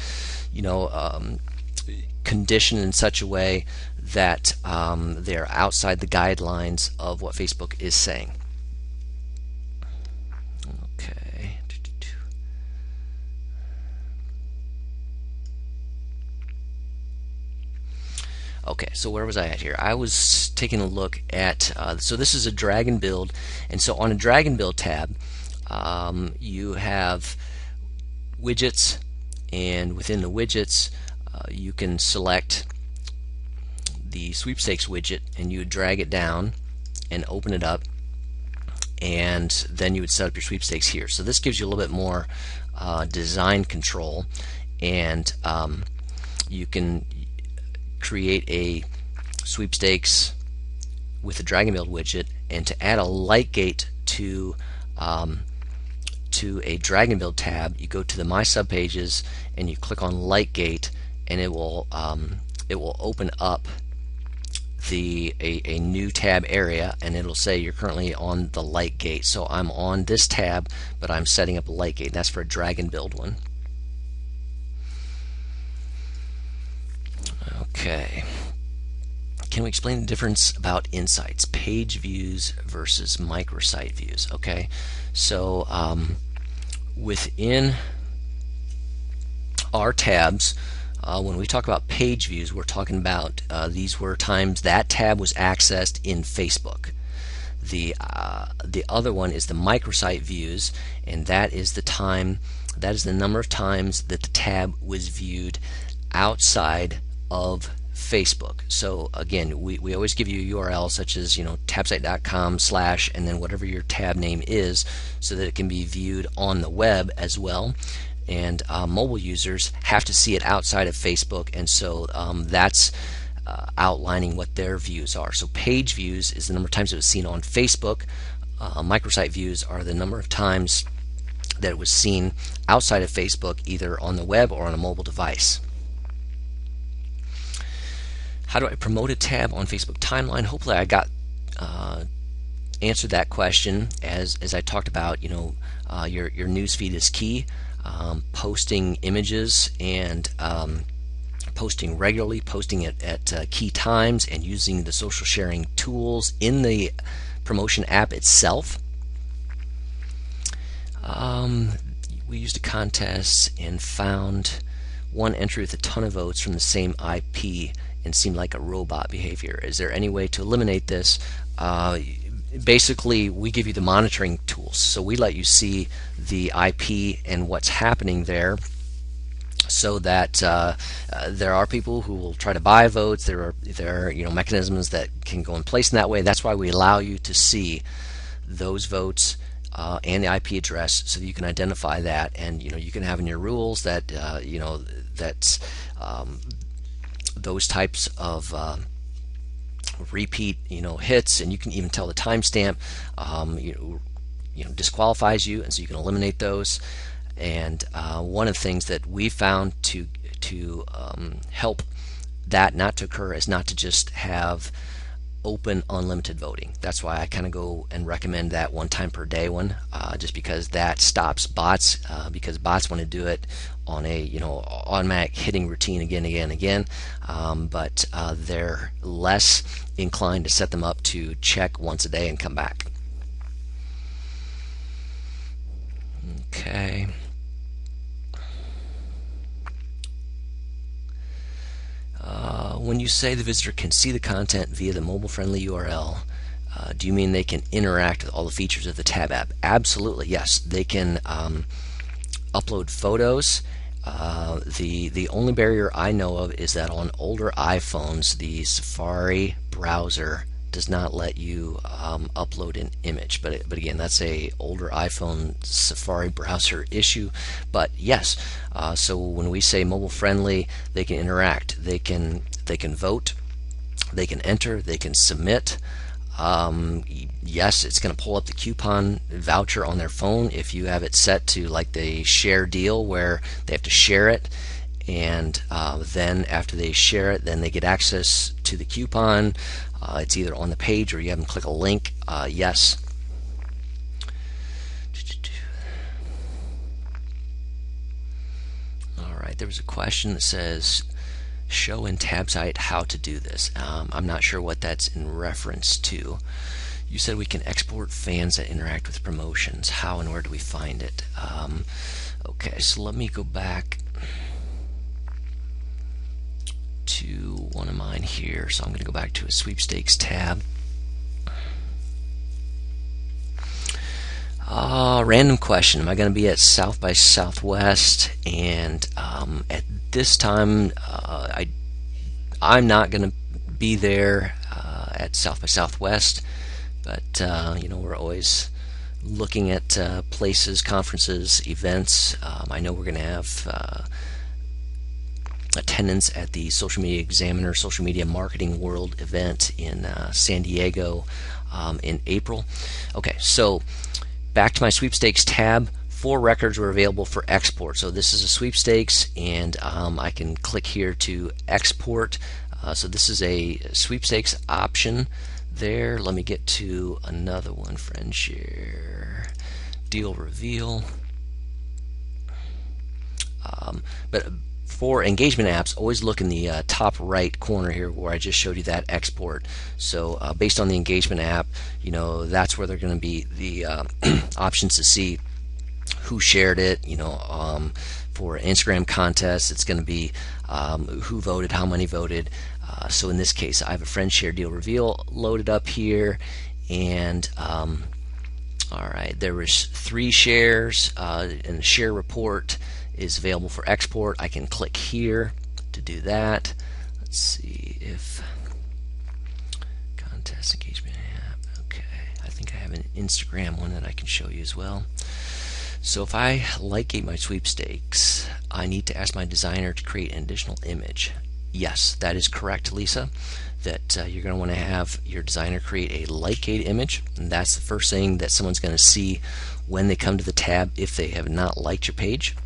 conditioned in such a way that they're outside the guidelines of what Facebook is saying. Okay. Okay, so where was I at here? I was taking a look at, so this is a drag and build, and so on a drag and build tab, you have widgets, and within the widgets, you can select the sweepstakes widget, and you would drag it down and open it up, and then you would set up your sweepstakes here. So this gives you a little bit more design control, and you can create a sweepstakes with a drag and build widget, and to add a light gate to a drag and build tab, you go to the My Subpages and you click on light gate, and it will open up a new tab area, and it'll say you're currently on the light gate. So I'm on this tab, but I'm setting up a light gate. That's for a drag and build one. Okay. Can we explain the difference about insights, page views versus microsite views? Okay, so within our tabs, when we talk about page views, we're talking about these were times that tab was accessed in Facebook. The other one is the microsite views, and that is the number of times that the tab was viewed outside of Facebook. So again, we always give you a URL such as tabsite.com/ and then whatever your tab name is, so that it can be viewed on the web as well. And mobile users have to see it outside of Facebook, and so that's outlining what their views are. So page views is the number of times it was seen on Facebook. Microsite views are the number of times that it was seen outside of Facebook, either on the web or on a mobile device. How do I promote a tab on Facebook timeline? Hopefully I got answered that question as I talked about. Your news feed is key. Posting images and posting regularly, posting it at key times, and using the social sharing tools in the promotion app itself. We used a contest and found one entry with a ton of votes from the same IP and seemed like a robot behavior. Is there any way to eliminate this? Basically, we give you the monitoring tools, so we let you see the IP and what's happening there, so that there are people who will try to buy votes. There are mechanisms that can go in place in that way. That's why we allow you to see those votes and the IP address, so that you can identify that, and you can have in your rules that that's those types of repeat hits, and you can even tell the timestamp disqualifies you, and so you can eliminate those. And one of the things that we found to help that not to occur is not to just have open unlimited voting. That's why I kind of go and recommend that one time per day one, just because that stops bots, because bots want to do it on a automatic hitting routine again, but they're less inclined to set them up to check once a day and come back. Okay. When you say the visitor can see the content via the mobile-friendly URL, do you mean they can interact with all the features of the Tab app? Absolutely, yes. They can upload photos. The only barrier I know of is that on older iPhones, the Safari browser does not let you upload an image. But again, that's a older iPhone Safari browser issue. But yes, so when we say mobile friendly, they can interact, they can vote, they can enter, they can submit. Yes, it's going to pull up the coupon voucher on their phone if you have it set to like the share deal where they have to share it, and then after they share it, then they get access to the coupon. It's either on the page or you have them click a link. Yes. All right, there was a question that says, show in TabSite how to do this. I'm not sure what that's in reference to. You said we can export fans that interact with promotions. How and where do we find it? Okay, so let me go back to one of mine here. So I'm going to go back to a sweepstakes tab. Random question. Am I going to be at South by Southwest? And at this time, I'm not going to be there at South by Southwest, but you know, we're always looking at places, conferences, events. I know we're going to have attendance at the Social Media Examiner Social Media Marketing World event in San Diego in April. Okay, so back to my sweepstakes tab. 4 records were available for export. So this is a sweepstakes, and I can click here to export. So this is a sweepstakes option there. Let me get to another one. Friend share, deal reveal. But for engagement apps, always look in the top right corner here where I just showed you that export. So based on the engagement app, you know, that's where they're going to be the options to see who shared it. You know, for Instagram contests, it's going to be who voted, how many voted. So in this case, I have a friend share deal reveal loaded up here, and all right, there was 3 shares, and the share report is available for export. I can click here to do that. Let's see if contest engagement app. Okay, I think I have an Instagram one that I can show you as well. So if I like my sweepstakes, I need to ask my designer to create an additional image. Yes, that is correct, Lisa, that you're going to want to have your designer create a like-gate image, and that's the first thing that someone's going to see when they come to the tab if they have not liked your page.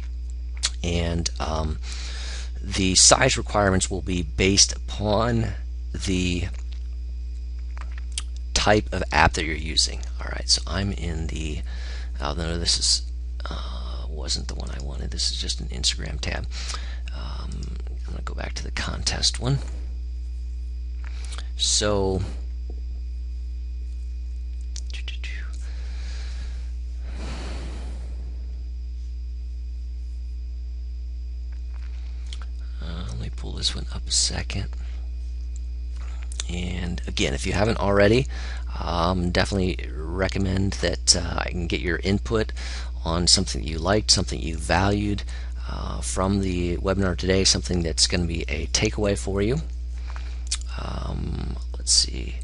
And the size requirements will be based upon the type of app that you're using. All right, so I'm in the, oh no, this is wasn't the one I wanted. This is just an Instagram tab. I'm going to go back to the contest one. So let me pull this one up a second. And again, if you haven't already, definitely recommend that I can get your input on something that you liked, something you valued from the webinar today, something that's going to be a takeaway for you. Let's see.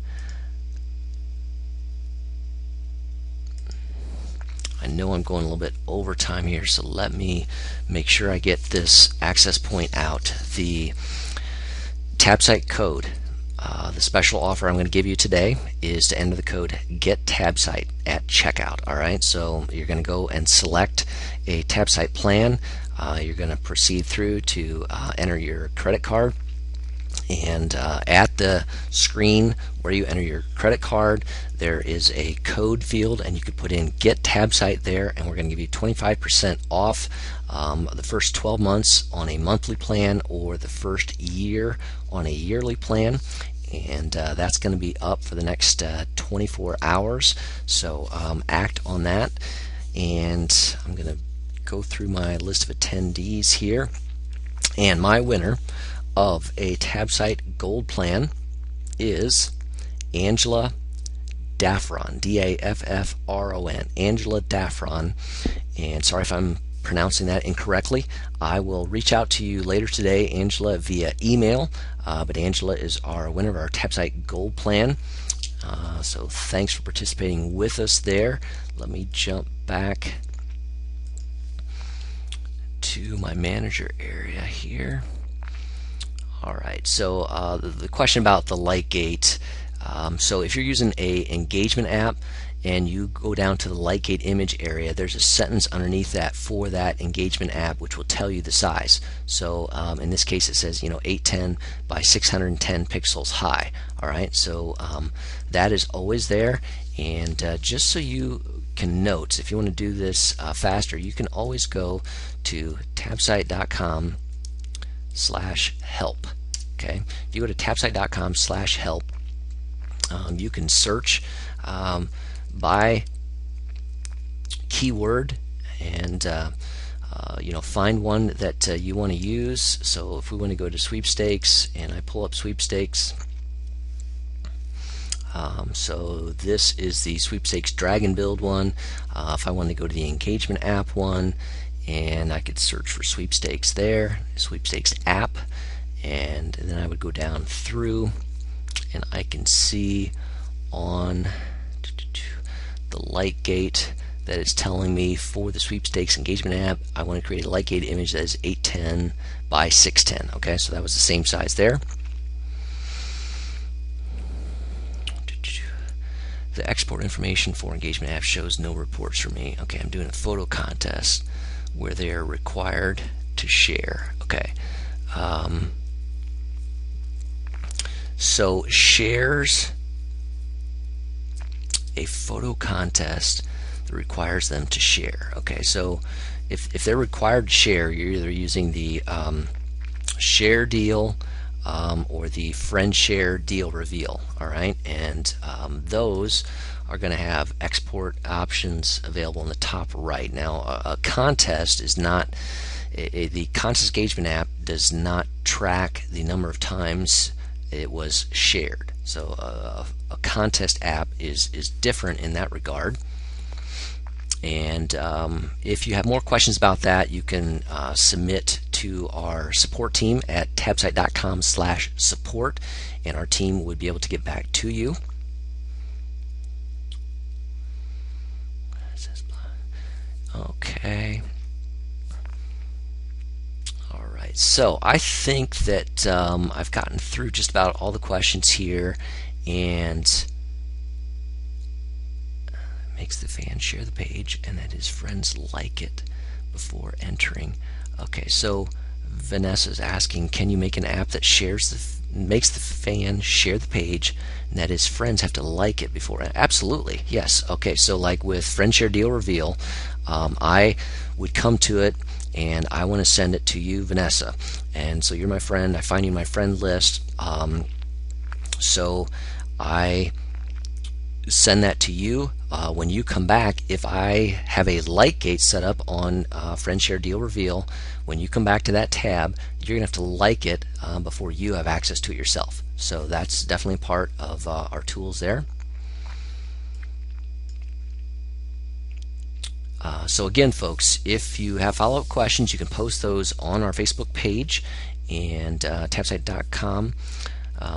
I know I'm going a little bit over time here, so let me make sure I get this access point out. The TabSite code, the special offer I'm going to give you today is to enter the code GET-TabSite at checkout. All right, so you're going to go and select a TabSite plan. You're going to proceed through to enter your credit card. And at the screen where you enter your credit card, there is a code field, and you could put in Get TabSite there, and we're going to give you 25% off the first 12 months on a monthly plan, or the first year on a yearly plan. And that's going to be up for the next 24 hours. So act on that. And I'm going to go through my list of attendees here. And my winner of a TabSite Gold plan is Angela Daffron, D-A-F-F-R-O-N, Angela Daffron. And sorry if I'm pronouncing that incorrectly, I will reach out to you later today, Angela, via email. But Angela is our winner of our TabSite Gold Plan. So thanks for participating with us there. Let me jump back to my manager area here. All right, so the question about the light gate. So if you're using a engagement app and you go down to the light gate image area, there's a sentence underneath that for that engagement app which will tell you the size. So in this case it says 810 by 610 pixels high. All right, so that is always there, and just so you can note, if you want to do this faster, you can always go to tabsite.com/help. Okay, if you go to tabsite.com/help, you can search by keyword and find one that you want to use. So if we want to go to sweepstakes and I pull up sweepstakes, so this is the sweepstakes drag and build one. If I want to go to the engagement app one, and I could search for sweepstakes there, sweepstakes app, and then I would go down through and I can see on the light gate that it's telling me for the sweepstakes engagement app I want to create a light gate image that is 810 by 610. Okay, so that was the same size there. The export information for engagement app shows no reports for me. Okay, I'm doing a photo contest where they are required to share. Okay, so shares a photo contest that requires them to share. Okay, so if they're required to share, you're either using the share deal or the friend share deal reveal. All right, and those are going to have export options available in the top right. Now a contest is not the contest engagement app does not track the number of times it was shared. So a contest app is different in that regard. And if you have more questions about that, you can submit to our support team at tabsite.com/support, and our team would be able to get back to you. Okay. All right. So I think that I've gotten through just about all the questions here, and makes the fan share the page and that his friends like it before entering. Okay, so Vanessa's asking, can you make an app that makes the fan share the page and that his friends have to like it before? Absolutely, yes. Okay, so like with friend share deal reveal, I would come to it and I want to send it to you, Vanessa, and so you're my friend. I find you in my friend list, so I send that to you. When you come back, if I have a light gate set up on friend share deal reveal, when you come back to that tab, you're gonna have to like it before you have access to it yourself. So that's definitely part of our tools there. So again, folks, if you have follow-up questions, you can post those on our Facebook page and tabsite.com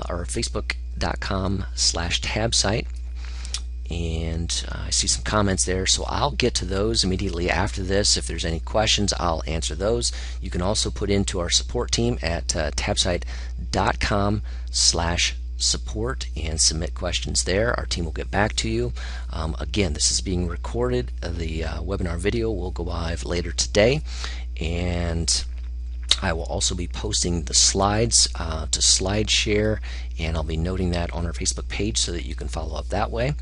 or facebook.com/tabsite. And I see some comments there, so I'll get to those immediately after this. If there's any questions, I'll answer those. You can also put into our support team at tabsite.com/support and submit questions there. Our team will get back to you. Again, this is being recorded. The webinar video will go live later today, and I will also be posting the slides to SlideShare, and I'll be noting that on our Facebook page so that you can follow up that way.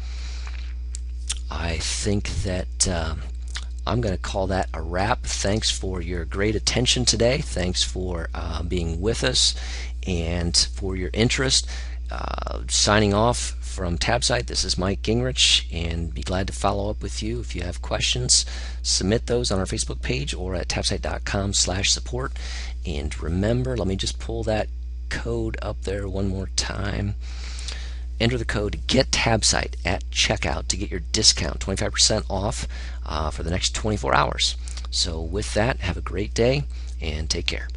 I think that I'm going to call that a wrap. Thanks for your great attention today. Thanks for being with us and for your interest. Signing off from TabSite, this is Mike Gingrich, and be glad to follow up with you. If you have questions, submit those on our Facebook page or at tabsite.com/support. And remember, let me just pull that code up there one more time. Enter the code GET-TabSite at checkout to get your discount, 25% off for the next 24 hours. So with that, have a great day and take care.